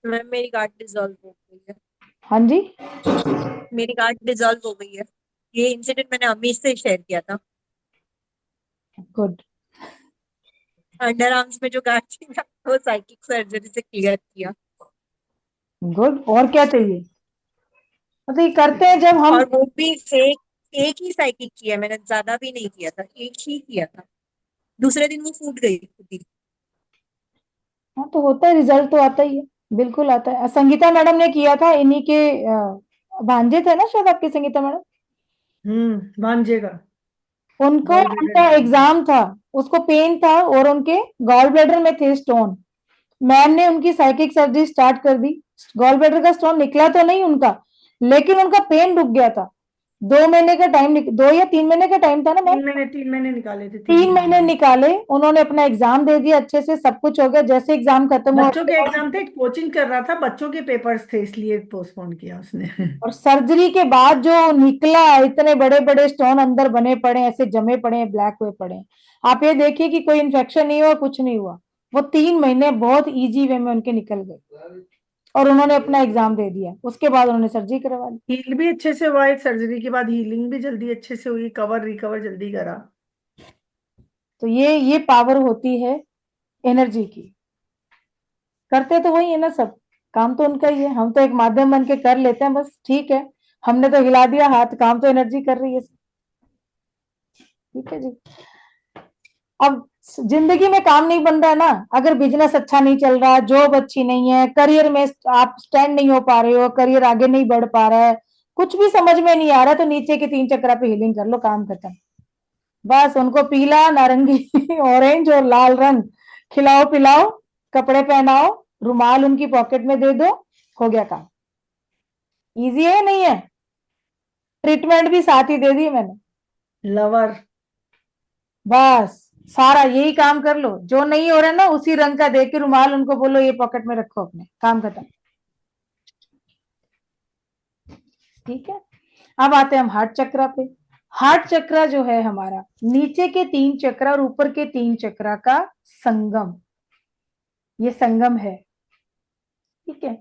मैम मेरी गार्ड डिसॉल्व हो गई है।
हाँ जी,
मेरी गार्ड डिसॉल्व हो गई है। ये इंसिडेंट मैंने अम्मी से शेयर किया था।
गुड
अंडर आर्म्स में जो गार्ड थी ना, वो साइकिक सर्जरी से क्लियर किया।
गुड, और क्या चाहिए? मतलब ये करते हैं जब हम,
और वो भी एक एक ही साइकिक किया, मैंने ज्यादा भी नहीं किया था, एक ही किया था। दूसरे दिन वो फूट गई खुद ही।
हाँ तो होता है, रिजल्ट तो आता ही है, बिल्कुल आता है। संगीता मैडम ने किया था, इन्हीं के भांजे थे ना शायद आपके, संगीता मैडम,
भांजेगा
उनको
गॉल ब्लैडर
उनका
निकल गया।
एग्जाम था, उसको पेन था, और उनके गॉल ब्लैडर में थे स्टोन। मैम ने उनकी साइकिक सर्जरी स्टार्ट कर दी। गॉल ब्लैडर का स्टोन निकला तो नहीं उनका, लेकिन उनका पेन रुक गया था। 2 महीने का टाइम, 2 या 3 महीने का टाइम था ना मैम?
3 महीने निकाले थे,
3 महीने निकाले, उन्होंने अपना एग्जाम दे दिया अच्छे से, सब कुछ हो गया। जैसे एग्जाम खत्म हुआ,
बच्चों के एग्जाम थे, कोचिंग कर रहा था, बच्चों के पेपर्स थे, इसलिए पोस्टपोन किया उसने।
और सर्जरी के बाद जो निकला, इतने बड़े बड़े स्टोन अंदर बने पड़े, ऐसे जमे पड़े हैं, ब्लैक हुए पड़े हैं। आप ये देखिए कि कोई इन्फेक्शन नहीं हुआ, कुछ नहीं हुआ। वो 3 महीने बहुत इजी वे में उनके निकल गए, और उन्होंने अपना एग्जाम दे दिया। उसके बाद उन्होंने सर्जरी करवा ली।
हील भी अच्छे से हुआ, सर्जरी के बाद हीलिंग भी जल्दी अच्छे से हुई, कवर रिकवर जल्दी करा।
तो ये पावर होती है एनर्जी की। करते तो वही है ना, सब काम तो उनका ही है, हम तो एक माध्यम बन के कर लेते हैं बस, ठीक है। हमने तो हिला दिया हाथ, काम तो एनर्जी कर रही है, ठीक है जी। अब जिंदगी में काम नहीं बन रहा है ना, अगर बिजनेस अच्छा नहीं चल रहा, जॉब अच्छी नहीं है, करियर में आप स्टैंड नहीं हो पा रहे हो, करियर आगे नहीं बढ़ पा रहा है, कुछ भी समझ में नहीं आ रहा, तो नीचे के 3 चक्रा पे हीलिंग कर लो, काम खत्म। बस उनको पीला, नारंगी, ऑरेंज और लाल रंग खिलाओ पिलाओ, कपड़े पहनाओ, रुमाल उनकी पॉकेट में दे दो, हो गया काम। इजी है नहीं है? ट्रीटमेंट भी साथ ही दे दी मैंने।
लवर।
बस सारा यही काम कर लो, जो नहीं हो रहा ना उसी रंग का दे के रुमाल उनको बोलो ये पॉकेट में रखो, अपने काम खत्म, ठीक है। अब आते हैं हम हार्ट चक्रा पे। हार्ट चक्रा जो है हमारा नीचे के 3 चक्रा और ऊपर के 3 चक्रा का संगम, ये संगम है, ठीक है।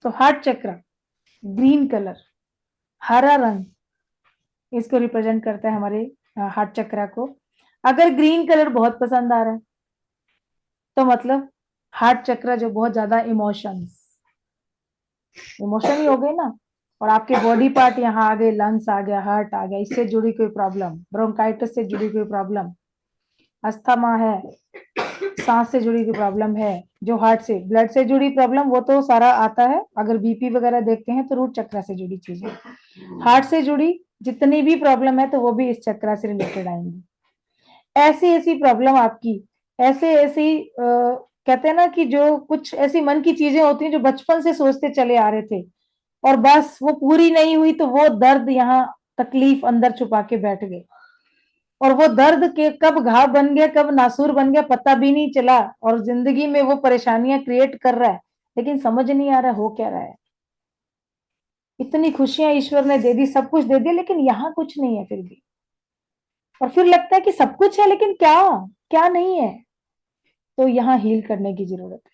तो हार्ट चक्रा ग्रीन कलर, हरा रंग इसको रिप्रेजेंट करता है हमारे हार्ट चक्रा को। अगर ग्रीन कलर बहुत पसंद आ रहा है तो मतलब हार्ट चक्रा जो बहुत ज्यादा इमोशन ही हो गए ना, और आपके बॉडी पार्ट यहाँ आ गए, लंग्स आ गया, हार्ट आ गया, इससे जुड़ी कोई प्रॉब्लम, ब्रोंकाइटिस से जुड़ी कोई प्रॉब्लम, अस्थमा है, सांस से जुड़ी कोई प्रॉब्लम है, जो हार्ट से ब्लड से जुड़ी प्रॉब्लम वो तो सारा आता है, अगर बीपी वगैरह देखते हैं तो रूट चक्रा से जुड़ी चीजें, हार्ट से जुड़ी जितनी भी प्रॉब्लम है तो वो भी इस चक्रा से रिलेटेड आएंगी। ऐसी ऐसी प्रॉब्लम आपकी, ऐसे ऐसी कहते हैं ना कि जो कुछ ऐसी मन की चीजें होती हैं जो बचपन से सोचते चले आ रहे थे और बस वो पूरी नहीं हुई तो वो दर्द यहाँ तकलीफ अंदर छुपा के बैठ गए, और वो दर्द के कब घाव बन गया कब नासूर बन गया पता भी नहीं चला, और जिंदगी में वो परेशानियां क्रिएट कर रहा है लेकिन समझ नहीं आ रहा हो क्या रहा है। इतनी खुशियां ईश्वर ने दे दी, सब कुछ दे दिया, लेकिन यहाँ कुछ नहीं है फिर भी, और फिर लगता है कि सब कुछ है लेकिन क्या क्या नहीं है, तो यहाँ हील करने की जरूरत है।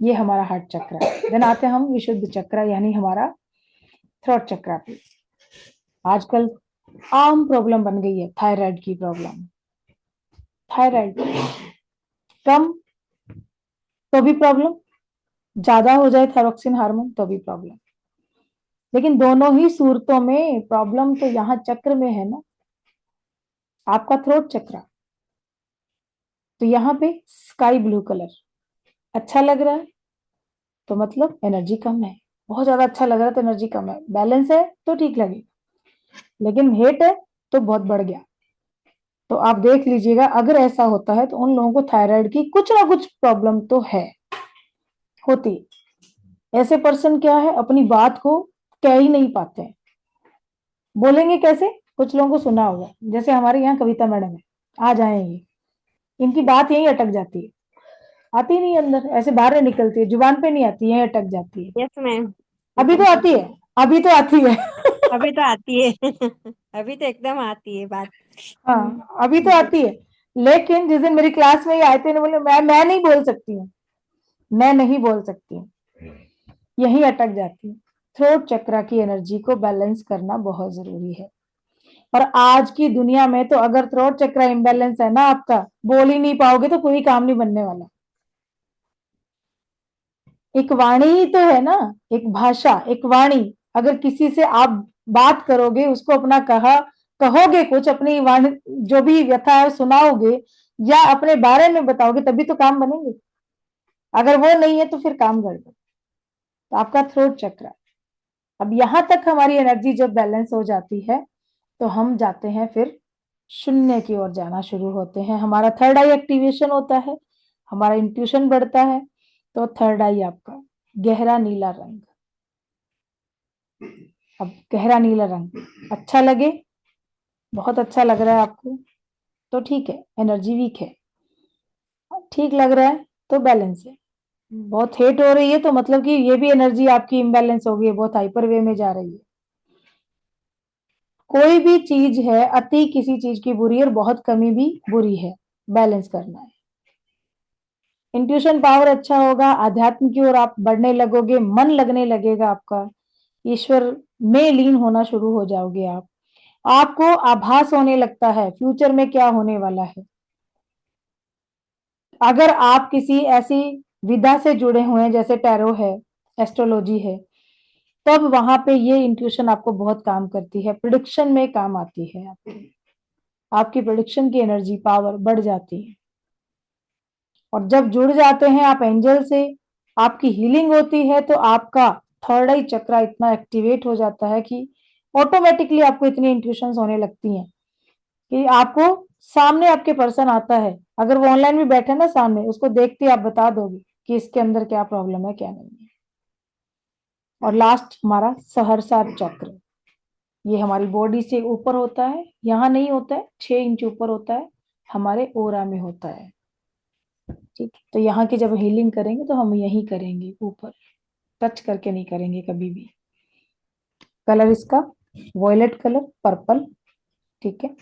ये हमारा हार्ट चक्र है। देन आते हैं हम विशुद्ध चक्र यानी हमारा थ्रोट चक्र पे। आजकल आम प्रॉब्लम बन गई है थायराइड की प्रॉब्लम, थायराइड कम तो भी प्रॉब्लम, ज्यादा हो जाए थायरोक्सिन हार्मोन तो भी प्रॉब्लम, लेकिन दोनों ही सूरतों में प्रॉब्लम तो यहाँ चक्र में है ना। आपका थ्रोट चक्र तो यहाँ पे स्काई ब्लू कलर अच्छा लग रहा है तो मतलब एनर्जी कम है, बहुत ज्यादा अच्छा लग रहा है तो एनर्जी कम है, बैलेंस है तो ठीक लगेगा, लेकिन हेट है तो बहुत बढ़ गया। तो आप देख लीजिएगा अगर ऐसा होता है तो उन लोगों को थायराइड की कुछ ना कुछ प्रॉब्लम तो है, होती। ऐसे पर्सन क्या है अपनी बात को कह ही नहीं पाते हैं, बोलेंगे कैसे, कुछ लोगों को सुना होगा, जैसे हमारे यहाँ कविता मैडम है, आ जाएंगे, इनकी बात यही अटक जाती है, आती नहीं अंदर, ऐसे बाहर नहीं निकलती है, जुबान पे नहीं आती है, अटक जाती है।
Yes ma'am.
अभी तो आती है, अभी तो आती है
अभी तो आती है अभी तो एकदम आती है बात।
हाँ अभी तो आती है, लेकिन जिस दिन मेरी क्लास में ही आए थे बोले मैं नहीं बोल सकती हूँ, मैं नहीं बोल सकती हूँ, यही अटक जाती है। थ्रोट चक्र की एनर्जी को बैलेंस करना बहुत जरूरी है, और आज की दुनिया में तो अगर थ्रोट चक्र इम्बैलेंस है ना आपका, बोल ही नहीं पाओगे तो कोई काम नहीं बनने वाला। एक वाणी ही तो है ना, एक भाषा, एक वाणी, अगर किसी से आप बात करोगे उसको अपना कहोगे कुछ, अपनी वाणी जो भी व्यथा है सुनाओगे या अपने बारे में बताओगे तभी तो काम बनेंगे, अगर वो नहीं है तो फिर काम गड़बड़। तो आपका थ्रोट चक्र, अब यहां तक हमारी एनर्जी जब बैलेंस हो जाती है तो हम जाते हैं फिर शून्य की ओर जाना शुरू होते हैं, हमारा थर्ड आई एक्टिवेशन होता है, हमारा इंट्यूशन बढ़ता है। तो थर्ड आई आपका गहरा नीला रंग, अब गहरा नीला रंग अच्छा लगे, बहुत अच्छा लग रहा है आपको तो ठीक है, एनर्जी वीक है, ठीक लग रहा है तो बैलेंस है, बहुत हेट हो रही है तो मतलब कि ये भी एनर्जी आपकी इम्बैलेंस हो गई है, बहुत हाइपर वे में जा रही है। कोई भी चीज है अति किसी चीज की बुरी और बहुत कमी भी बुरी है, बैलेंस करना है। इंट्यूशन पावर अच्छा होगा, आध्यात्म की ओर आप बढ़ने लगोगे, मन लगने लगेगा आपका, ईश्वर में लीन होना शुरू हो जाओगे आप, आपको आभास होने लगता है फ्यूचर में क्या होने वाला है। अगर आप किसी ऐसी विधा से जुड़े हुए हैं जैसे टैरो है, एस्ट्रोलॉजी है, तब वहां पे ये इंट्यूशन आपको बहुत काम करती है, प्रिडिक्शन में काम आती है, आपकी प्रिडिक्शन की एनर्जी पावर बढ़ जाती है। और जब जुड़ जाते हैं आप एंजल से, आपकी हीलिंग होती है तो आपका थर्ड आई चक्र इतना एक्टिवेट हो जाता है कि ऑटोमेटिकली आपको इतनी इंट्यूशंस होने लगती हैं कि आपको सामने आपके पर्सन आता है, अगर वो ऑनलाइन भी बैठे ना सामने, उसको देखते ही आप बता दोगे कि इसके अंदर क्या प्रॉब्लम है क्या नहीं है। और लास्ट हमारा सहरसा चक्र, ये हमारी बॉडी से ऊपर होता है, यहाँ नहीं होता है, 6 इंच ऊपर होता है, हमारे ओरा में होता है, ठीक है। तो यहाँ की जब हीलिंग करेंगे तो हम यही करेंगे, ऊपर टच करके नहीं करेंगे कभी भी। कलर इसका वॉयलेट कलर, पर्पल, ठीक है।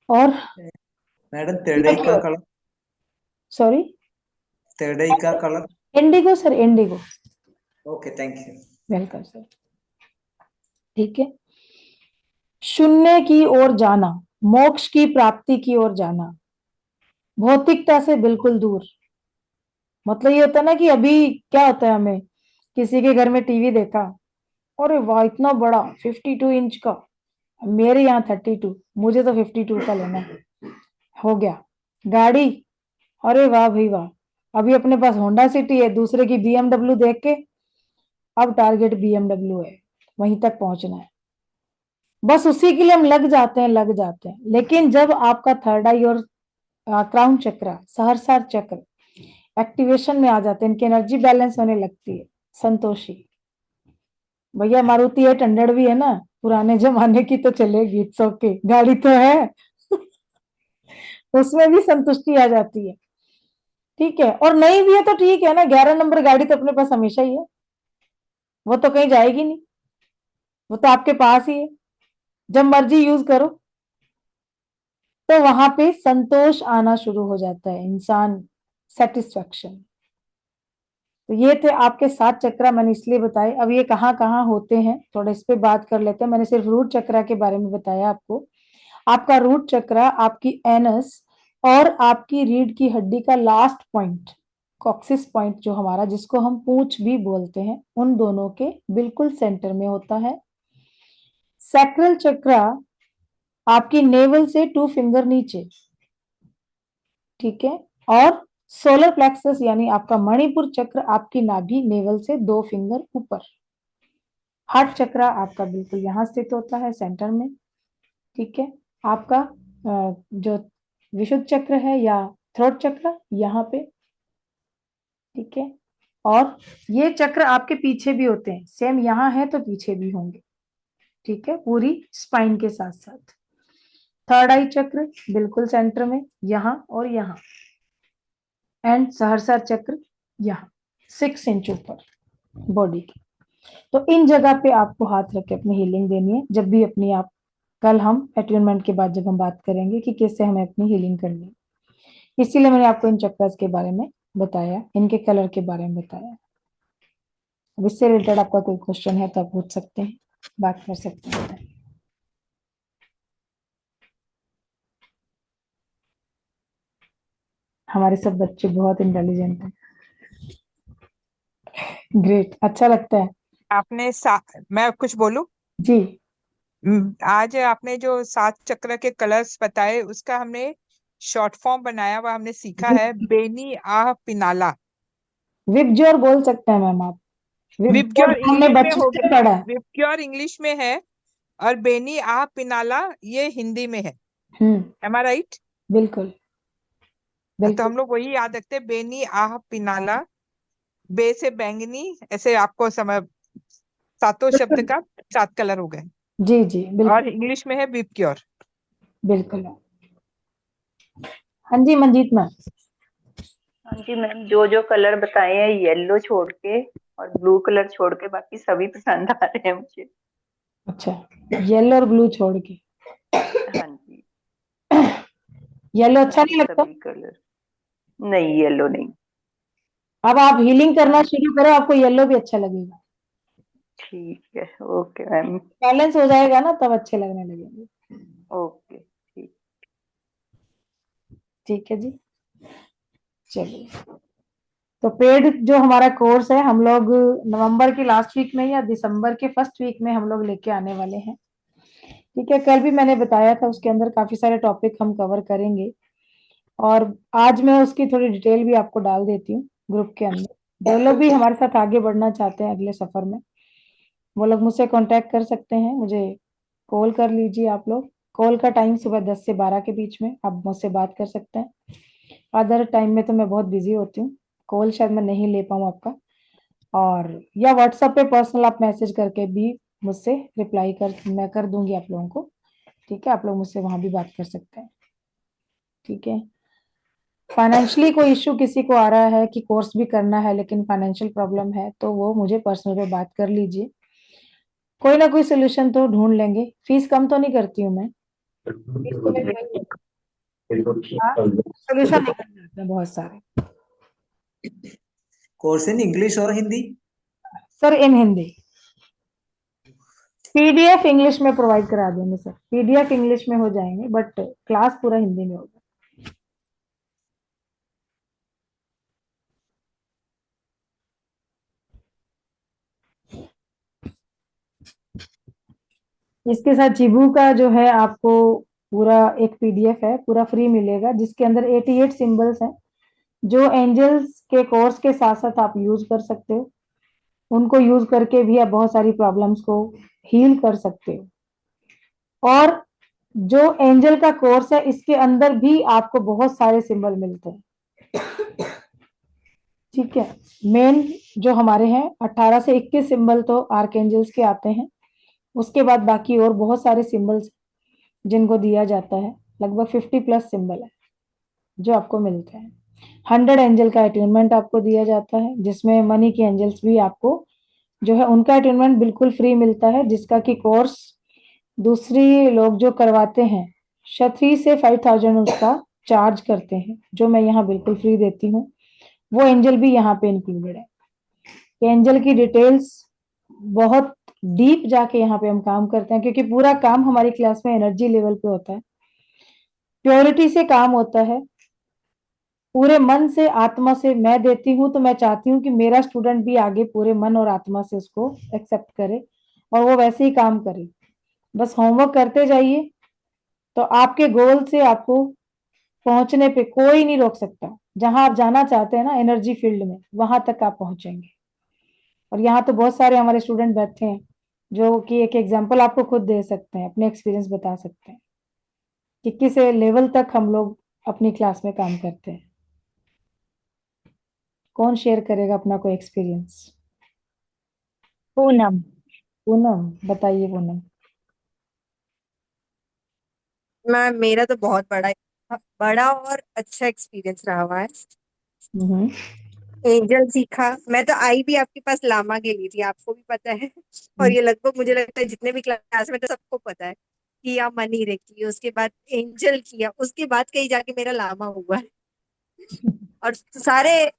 और
मैडम थर्ड आई का कलर,
सॉरी,
थर्ड आई का colour.
Indigo sir, Indigo.
Okay, thank you.
Welcome sir. ठीक है। शून्य की ओर जाना, मोक्ष की प्राप्ति की ओर जाना, भौतिकता से बिल्कुल दूर। मतलब ये होता है ना कि अभी क्या होता है, हमें किसी के घर में टीवी देखा, अरे वाह इतना बड़ा 52 इंच का, मेरे यहाँ 32, मुझे तो 52 का लेना है। हो गया। गाड़ी, अरे वाह भाई वाह, अभी अपने पास होंडा सिटी है, दूसरे की BMW देख के अब टारगेट BMW है, वहीं तक पहुंचना है। बस उसी के लिए हम लग जाते हैं, लग जाते हैं। लेकिन जब आपका थर्ड आई और क्राउन चक्र, सहरसार चक्र एक्टिवेशन में आ जाते हैं, इनकी एनर्जी बैलेंस होने लगती है। संतोषी भैया, मारुति 800 भी है ना, पुराने जमाने की तो चलेगी, इट्स ओके, गाड़ी तो है उसमें भी संतुष्टि आ जाती है। ठीक है। और नहीं भी है तो ठीक है ना, 11 नंबर गाड़ी तो अपने पास हमेशा ही है, वो तो कहीं जाएगी नहीं, वो तो आपके पास ही है, जब मर्जी यूज करो। तो वहां पे संतोष आना शुरू हो जाता है, इंसान सेटिस्फैक्शन। तो ये थे आपके 7 चक्र, मैंने इसलिए बताए। अब ये कहाँ कहाँ होते हैं थोड़ा इस पे बात कर लेते हैं। मैंने सिर्फ रूट चक्र के बारे में बताया आपको। आपका रूट चक्र आपकी एनस और आपकी रीढ़ की हड्डी का लास्ट पॉइंट, कॉक्सिस पॉइंट जो हमारा, जिसको हम पूंछ भी बोलते हैं, उन दोनों के बिल्कुल सेंटर में होता है। सैक्रल चक्र आपकी नेवल से 2 फिंगर नीचे, ठीक है। और सोलर प्लेक्सस यानी आपका मणिपुर चक्र आपकी नाभि नेवल से 2 फिंगर ऊपर। हार्ट चक्र आपका बिल्कुल यहां स्थित होता है, सेंटर में। ठीक है। आपका जो विशुद्ध चक्र है या थ्रोट चक्र यहाँ पे, ठीक है। और ये चक्र आपके पीछे भी होते हैं, सेम यहाँ है तो पीछे भी होंगे, ठीक है, पूरी स्पाइन के साथ साथ। थर्ड आई चक्र बिल्कुल सेंटर में, यहाँ और यहाँ। एंड सहरसा चक्र यहाँ 6 इंच ऊपर बॉडी की। तो इन जगह पे आपको हाथ रख के अपनी हीलिंग देनी है। जब भी अपनी आप, कल हम अटैनमेंट के बाद जब हम बात करेंगे कि कैसे हमें अपनी हीलिंग करनी है, इसीलिए मैंने आपको इन चक्रास के बारे में बताया, इनके कलर के बारे में बताया। अब इससे रिलेटेड आपका कोई क्वेश्चन है तो आप पूछ सकते हैं, बात कर सकते हैं। हमारे सब बच्चे बहुत इंटेलिजेंट हैं। ग्रेट, अच्छा लगता है।
मैं कुछ बोलूं?
जी।
आज आपने जो 7 चक्र के कलर्स बताए उसका हमने शॉर्ट फॉर्म बनाया हुआ हमने सीखा है, बेनी आह पिनाला।
विबज्योर बोल सकते हैं मैम आप, विबज्योर
विबग्योर
हमने
इंग्लिश में
बचपन
हो
से
गया,
पढ़ा है।
विबग्योर इंग्लिश में है और बेनी आह पिनाला ये हिंदी में है। एम आई राइट?
बिल्कुल
तो
बिल्कुल।
हम लोग वही याद रखते हैं, बेनी आह पिनाला, बे से बैंगनी, ऐसे आपको समझ, सातों शब्द का 7 कलर हो गए।
जी जी
और
बिल्कुल
इंग्लिश में है विबग्योर।
बिल्कुल। हाँ जी मंजीत मैम।
हाँ जी मैम, जो जो कलर बताए हैं येलो छोड़ के और ब्लू कलर छोड़ के बाकी सभी पसंद आ रहे हैं मुझे।
अच्छा, येलो और ब्लू छोड़ के।
हाँ जी,
येलो अच्छा
बाकी
नहीं लगता?
सभी कलर नहीं, येलो नहीं।
अब आप हीलिंग करना शुरू करो, आपको येलो भी अच्छा लगेगा।
ठीक है, ओके मैम।
बैलेंस हो जाएगा ना, तब अच्छे लगने लगेंगे।
ओके ठीक।
ठीक है जी, चलिए। तो पेड जो हमारा कोर्स है, हम लोग नवंबर की लास्ट वीक में या दिसंबर के फर्स्ट वीक में हम लोग लेके आने वाले हैं। ठीक है। कल भी मैंने बताया था, उसके अंदर काफी सारे टॉपिक हम कवर करेंगे, और आज मैं उसकी थोड़ी डिटेल भी आपको डाल देती हूँ ग्रुप के अंदर। जो लोग भी हमारे साथ आगे बढ़ना चाहते हैं अगले सफर में, वो लोग मुझसे कांटेक्ट कर सकते हैं, मुझे कॉल कर लीजिए आप लोग। कॉल का टाइम सुबह 10 से 12 के बीच में आप मुझसे बात कर सकते हैं। अदर टाइम में तो मैं बहुत बिजी होती हूँ, कॉल शायद मैं नहीं ले पाऊँ आपका। और या व्हाट्सएप पे पर्सनल आप मैसेज करके भी मुझसे रिप्लाई मैं कर दूंगी आप लोगों को। ठीक है, आप लोग मुझसे वहां भी बात कर सकते हैं। ठीक है। फाइनेंशियली कोई इश्यू किसी को आ रहा है कि कोर्स भी करना है लेकिन फाइनेंशियल प्रॉब्लम है, तो वो मुझे पर्सनल पे बात कर लीजिए। कोई ना कोई सोल्यूशन तो ढूंढ लेंगे। फीस कम तो नहीं करती हूँ मैं, फीस तो मेरी वही है। हाँ, सोल्यूशन निकल जाते हैं बहुत सारे।
कोर्स इन इंग्लिश और हिंदी?
सर इन हिंदी, पीडीएफ इंग्लिश में प्रोवाइड करा देंगे सर, पीडीएफ इंग्लिश में हो जाएंगे बट क्लास पूरा हिंदी में होगा। इसके साथ चिबू का जो है आपको पूरा एक पीडीएफ है, पूरा फ्री मिलेगा, जिसके अंदर 88 सिंबल्स हैं जो एंजल्स के कोर्स के साथ साथ आप यूज कर सकते हो। उनको यूज करके भी आप बहुत सारी प्रॉब्लम्स को हील कर सकते हो। और जो एंजल का कोर्स है इसके अंदर भी आपको बहुत सारे सिंबल मिलते हैं। ठीक है, मेन जो हमारे हैं 18 से 21 सिंबल तो आर्क एंजल्स के आते हैं। उसके बाद बाकी और बहुत सारे सिंबल्स जिनको दिया जाता है, लगभग 50+ सिंबल है जो आपको मिलते हैं। 100 एंजल का अट्यूनमेंट आपको दिया जाता है, जिसमें मनी के एंजल्स भी आपको जो है उनका अट्यूनमेंट बिल्कुल फ्री मिलता है, जिसका कि कोर्स दूसरी लोग जो करवाते हैं 3 से 5,000 उसका चार्ज करते हैं, जो मैं यहाँ बिल्कुल फ्री देती हूँ। वो एंजल भी यहाँ पे इंक्लूडेड है। एंजल की डिटेल्स बहुत डीप जाके यहाँ पे हम काम करते हैं, क्योंकि पूरा काम हमारी क्लास में एनर्जी लेवल पे होता है, प्योरिटी से काम होता है, पूरे मन से आत्मा से मैं देती हूँ। तो मैं चाहती हूँ कि मेरा स्टूडेंट भी आगे पूरे मन और आत्मा से उसको एक्सेप्ट करे और वो वैसे ही काम करे। बस होमवर्क करते जाइए, तो आपके गोल से आपको पहुंचने पे कोई नहीं रोक सकता। जहां आप जाना चाहते हैं ना एनर्जी फील्ड में, वहां तक आप पहुंचेंगे। और यहाँ तो बहुत सारे हमारे स्टूडेंट बैठे हैं जो कि एक एग्जांपल आपको खुद दे सकते हैं, अपने एक्सपीरियंस बता सकते हैं कि किस लेवल तक हम लोग अपनी क्लास में काम करते हैं। कौन शेयर करेगा अपना कोई एक्सपीरियंस?
पूनम।
पूनम, बताइए पूनम।
मेरा तो बहुत बड़ा और अच्छा एक्सपीरियंस रहा हुआ है।
हम्म।
एंजल सीखा। मैं तो आई भी आपके पास लामा के लिए थी, आपको भी पता है। और ये लगभग मुझे लगता है जितने भी क्लास में तो सबको पता है कि या मनी रे की, उसके बाद एंजल किया, उसके बाद कहीं जाके मेरा लामा हुआ है। और सारे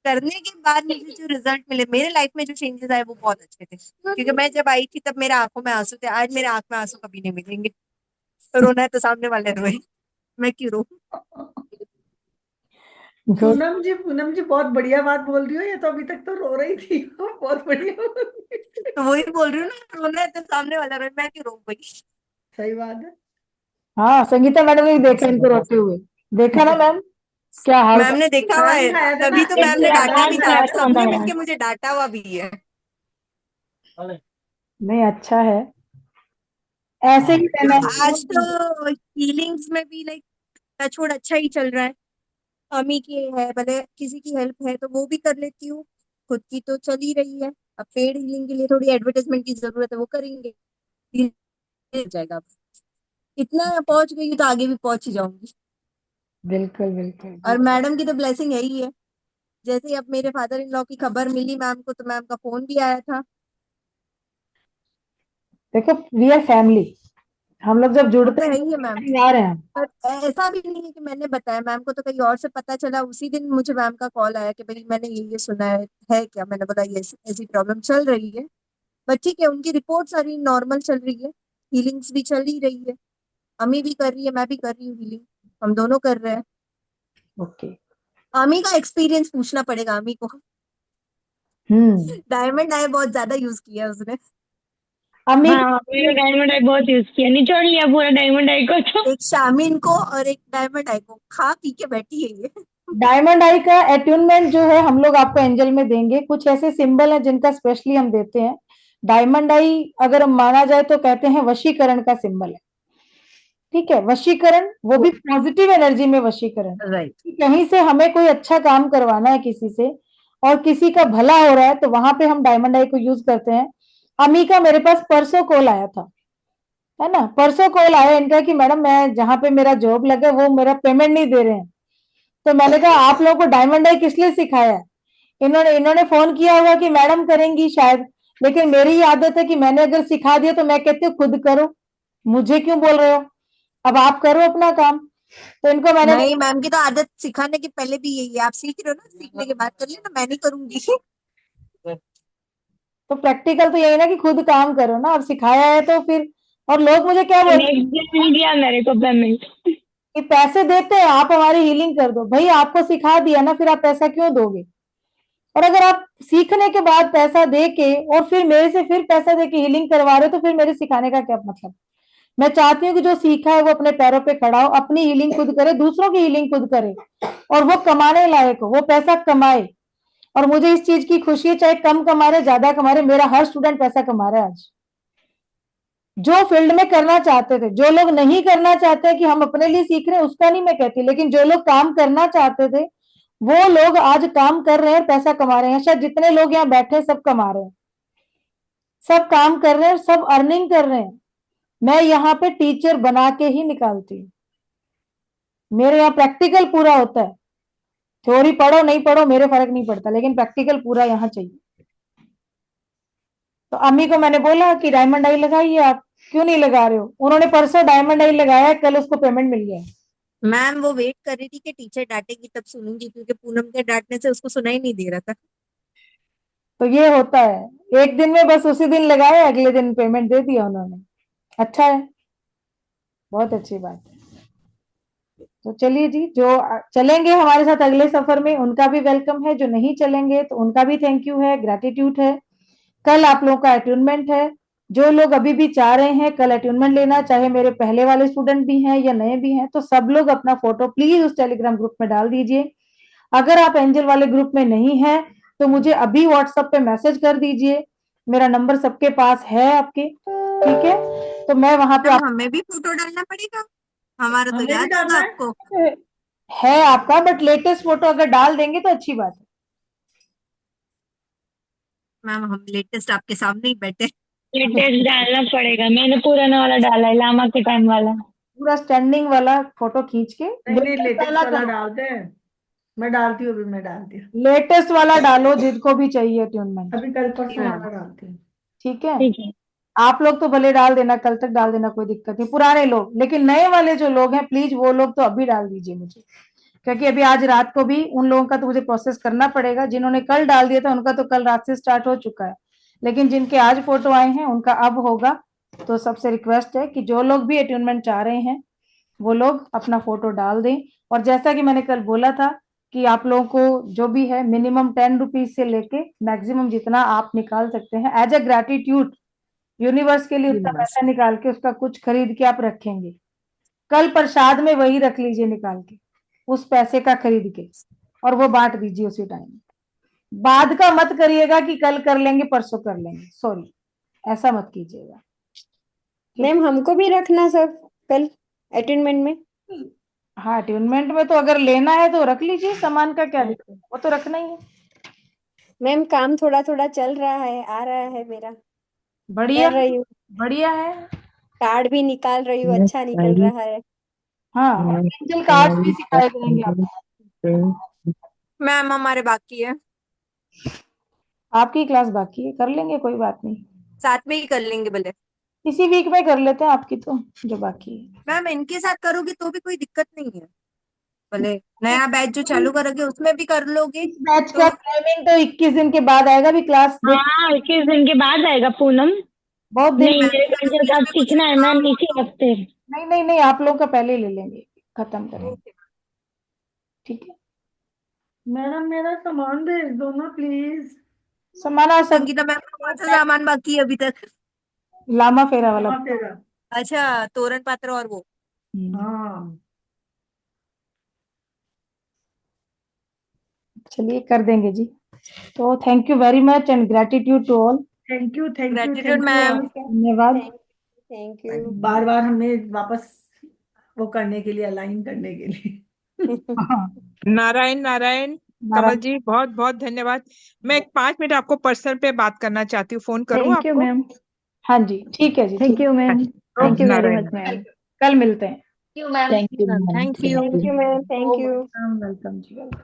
करने के बाद मुझे जो रिजल्ट मिले, मेरे लाइफ में जो चेंजेस आए वो बहुत अच्छे थे। क्योंकि मैं जब आई थी तब मेरे आंखों में आंसू थे, आज मेरे आंख में आंसू कभी नहीं मिलेंगे। तो रोना है तो सामने वाले रोए, मैं क्यों रो।
गुड।
पूनम जी बहुत बढ़िया बात बोल रही हो। ये तो अभी तक तो रो रही थी। बहुत बढ़िया
तो वही बोल रही हूँ ना, रोना है तो सामने वाला रोए, मैं क्यों रो भाई।
सही बात है।
हाँ, संगीता मैडम ने भी देखा इनको रोते हुए, देखा ना मैम क्या हाल
मैम
था।
ने देखा हुआ
मैम
है,
का आया था ना,
तभी तो
एक
मैम ने डांटा
आज
भी था,
क्लास
और
में होता
सबने
है।
मिलके मुझे डांटा हुआ भी है।
नहीं, अच्छा है, ऐसे ही रहना
आज
है।
तो हीलिंग्स में भी लाइक टचवुड अच्छा ही चल रहा है। अम्मी की है, भले किसी की हेल्प है तो वो भी कर लेती हूँ, खुद की तो चल ही रही है। अब पेड हीलिंग के लिए थोड़ी एडवर्टाइजमेंट की जरूरत है, वो करेंगे, धीरे हो जाएगा। अब इतना पहुंच गई हूँ तो आगे भी पहुंच ही जाऊंगी।
बिल्कुल बिल्कुल
और
बिल्कुल।
मैडम की तो ब्लेसिंग है ही है। जैसे ही अब मेरे फादर इन लॉ की खबर मिली मैम को, तो मैम का फोन भी आया था।
देखो, वी आर फैमिली, हम लोग जब
वो
जुड़ते
तो
हैं
है
तो
ही है मैम।
परिवार है हम।
पर ऐसा भी नहीं है कि मैंने बताया मैम को, तो कहीं और से पता चला। उसी दिन मुझे मैम का कॉल आया कि भाई मैंने ये सुना है क्या। मैंने बोला ये ऐसी प्रॉब्लम चल रही है, बट ठीक है। उनकी रिपोर्ट सारी नॉर्मल चल रही है, हीलिंग्स भी चल ही रही है। अम्मी भी कर रही है, मैं भी कर रही हूँ हीलिंग, हम दोनों कर रहे हैं।
ओके।
अम्मी का एक्सपीरियंस पूछना पड़ेगा अम्मी को।
हम्म।
डायमंड आई बहुत ज्यादा यूज किया है उसने।
अम्मी
हाँ, मैंने डायमंड आई बहुत यूज किया, निचोड़ लिया पूरा डायमंड आई को तो।
एक शामीन को और एक डायमंड आई को खा पी के बैठी है ये।
डायमंड आई का अट्यूनमेंट जो है हम लोग आपको एंजल में देंगे। कुछ ऐसे सिंबल हैं जिनका स्पेशली हम देते हैं। डायमंड आई अगर माना जाए तो कहते हैं वशीकरण का सिंबल है। ठीक है, वशीकरण, वो भी पॉजिटिव एनर्जी में वशीकरण।
राइट।
कहीं से हमें कोई अच्छा काम करवाना है किसी से और किसी का भला हो रहा है, तो वहां पे हम डायमंड आई को यूज करते हैं। अमी का मेरे पास परसों कॉल आया था, है ना, परसों कॉल आया इनका कि मैडम मैं जहाँ पे मेरा जॉब लगा वो मेरा पेमेंट नहीं दे रहे हैं। तो मैंने कहा आप लोगों को डायमंड आई किस लिए सिखाया है? इन्होंने इन्होंने फोन किया होगा कि मैडम करेंगी शायद, लेकिन मेरी ये आदत है कि मैंने अगर सिखा दिया तो मैं कहती हूँ खुद करो, मुझे क्यों बोल रहे हो, अब आप करो अपना काम। तो इनको मैंने
नहीं, मैम की तो आदत सिखाने के पहले भी यही है, आप सीख रहे हो ना, सीखने के बाद कर लेना, मैं नहीं करूंगी।
तो प्रैक्टिकल तो यही ना कि खुद काम करो ना, अब सिखाया है तो फिर। और लोग मुझे क्या बोलते हैं
नेक्स्ट डे दिया मेरे को पेमेंट।
कि पैसे देते हैं आप हमारी हीलिंग कर दो। भाई आपको सिखा दिया ना, फिर आप पैसा क्यों दोगे? और अगर आप सीखने के बाद पैसा दे के और फिर मेरे से फिर पैसा दे के हीलिंग करवा रहे हो, तो फिर मेरे सिखाने का क्या मतलब? मैं चाहती हूँ कि जो सीखा है वो अपने पैरों पे खड़ा हो, अपनी हीलिंग खुद करे, दूसरों की हीलिंग खुद करे, और वो कमाने लायक हो, वो पैसा कमाए। और मुझे इस चीज की खुशी है, चाहे कम कमा रहे ज्यादा कमा रहे, मेरा हर स्टूडेंट पैसा कमा रहा है आज। जो फील्ड में करना चाहते थे, जो लोग नहीं करना चाहते कि हम अपने लिए सीख रहे हैं उसका नहीं मैं कहती, लेकिन जो लोग काम करना चाहते थे वो लोग आज काम कर रहे हैं, पैसा कमा रहे हैं। शायद जितने लोग यहाँ बैठे हैं सब कमा रहे हैं, सब काम कर रहे हैं, सब अर्निंग कर रहे हैं। मैं यहाँ पे टीचर बना के ही निकालती हूँ, मेरे यहाँ प्रैक्टिकल पूरा होता है। थ्योरी पढ़ो नहीं पढ़ो मेरे फर्क नहीं पड़ता, लेकिन प्रैक्टिकल पूरा यहाँ चाहिए। तो अम्मी को मैंने बोला कि डायमंड आई लगाइए, आप क्यों नहीं लगा रहे हो? उन्होंने परसों डायमंड आई लगाया, कल उसको पेमेंट मिल गया।
मैम वो वेट कर रही थी कि टीचर डांटेगी तब सुनूंगी, क्योंकि पूनम के डांटने से उसको सुना ही नहीं दे रहा था।
तो ये होता है, एक दिन में बस उसी दिन लगाया, अगले दिन पेमेंट दे दिया उन्होंने। अच्छा है, बहुत अच्छी बात है। तो चलिए जी, जो चलेंगे हमारे साथ अगले सफर में उनका भी वेलकम है, जो नहीं चलेंगे तो उनका भी थैंक यू है, ग्रेटिट्यूड है। कल आप लोगों का अट्यूनमेंट है, जो लोग अभी भी चाह रहे हैं कल अट्यूनमेंट लेना, चाहे मेरे पहले वाले स्टूडेंट भी हैं या नए भी हैं, तो सब लोग अपना फोटो प्लीज उस टेलीग्राम ग्रुप में डाल दीजिए। अगर आप एंजल वाले ग्रुप में नहीं है तो मुझे अभी व्हाट्सएप पे मैसेज कर दीजिए, मेरा नंबर सबके पास है आपके, ठीक है? तो मैं वहां पे
मैम हमें भी फोटो डालना पड़ेगा, हमारा तो
हमें भी
याद
डालना
होगा
है?
आपको।
है आपका, बट लेटेस्ट फोटो अगर डाल देंगे तो अच्छी बात है।
मैम हम लेटेस्ट आपके सामने ही बैठे।
लेटेस्ट डालना पड़ेगा, मैंने पुराना वाला डाला है, लामा के टाइम वाला।
पूरा स्टैंडिंग वाला फोटो खींच के
नहीं नहीं,
लेटेस्ट
लेटेस्ट
वाला
वाला
करो,
डालते हैं। मैं डालती हूँ, अभी मैं डालती हूँ,
लेटेस्ट वाला डालो जिनको भी चाहिए ट्यूनमेंट,
अभी कल
जी
परसों
मैम।
वाला डालती हूँ।
ठीक है?
ठीक है।
आप लोग तो भले डाल देना, कल तक डाल देना, कोई दिक्कत नहीं, पुराने लोग। लेकिन नए वाले जो लोग हैं प्लीज वो लोग तो अभी डाल दीजिए मुझे, क्योंकि अभी आज रात को भी उन लोगों का तो मुझे प्रोसेस करना पड़ेगा। जिन्होंने कल डाल दिया था उनका तो कल रात से स्टार्ट हो चुका है, लेकिन जिनके आज फोटो आए हैं उनका अब होगा। तो सबसे रिक्वेस्ट है कि जो लोग भी अट्यूनमेंट चाह रहे हैं वो लोग अपना फोटो डाल दें। और जैसा कि मैंने कल बोला था कि आप लोगों को जो भी है मिनिमम 10 रुपीज से लेके मैक्सिमम जितना आप निकाल सकते हैं एज अ ग्रेटिट्यूड यूनिवर्स के लिए,
जी
उतना
मैम।
पैसा निकाल के उसका कुछ खरीद के आप रखेंगे। कल प्रसाद में वही रख लीजिए निकाल के, उस पैसे का खरीद के, और वो बांट दीजिए उसी टाइम। बाद का मत करिएगा कि कल कर लेंगे परसों कर लेंगे, सॉरी, ऐसा मत कीजिएगा।
मैम हमको भी रखना सब कल अटेंडमेंट में।
हाँ, अट्यूनमेंट में तो अगर लेना है तो रख लीजिए, सामान का क्या दिक्कत है, वो तो रखना ही है।
मैम काम थोड़ा थोड़ा चल रहा है, आ रहा है मेरा,
बढ़िया,
कर रही हूँ,
बढ़िया है।
कार्ड भी निकाल रही हूँ, अच्छा निकल रहा है।
हाँ, और एंजल कार्ड्स भी सिखाए जाएंगे आपको।
मैम हमारे बाकी है,
आपकी क्लास बाकी है, कर लेंगे, कोई बात नहीं,
साथ में ही कर लेंगे भले।
इसी वीक में कर लेते हैं आपकी तो जो बाकी है।
मैम इनके साथ करोगे तो भी कोई दिक्कत नहीं है, भले नया बैच जो चालू करोगे उसमें भी कर लोगे
इस बैच
तो।
का टाइमिंग तो 21 दिन के बाद आएगा, भी क्लास देख,
हाँ 21 दिन के बाद आएगा पूनम।
बहुत दिन।
नहीं मेरे को एंजल कार्ड सीखना है मैम इसी हफ्ते।
नहीं नहीं नहीं, आप लोगों का पहले ही ले लेंगे, खत्म करेंगे, ठीक है?
मैडम मेरा सामान भेज दो ना प्लीज।
समाना सब
संगीता मैम का कौन सा सामान बाकी है अभी तक?
लामा फेरा वाला।
हाँ तेरा।
अच्छा, तोरण पात्र और वो।
हाँ
चलिए कर देंगे जी। तो thank you very much and gratitude to all.
Thank you thank you
gratitude
thank you.
Ma'am.
धन्यवाद।
Thank you.
बार बार हमें वापस वो करने के लिए, अलाइन करने के लिए।
हाँ,
नारायण नारायण। कमल जी बहुत बहुत धन्यवाद। मैं एक 5 मिनट आपको पर्सनल पे बात करना चाहती हूँ, फोन करूँ
थैंक यू
आपको?
मैम।
हाँ जी, ठीक है जी,
thank you ma'am. Thank you very
Narayan.
Much ma'am.
कल मिलते हैं।
Thank you ma'am.
Thank you.
Thank you ma'am, thank you.
Welcome जी, वेलकम।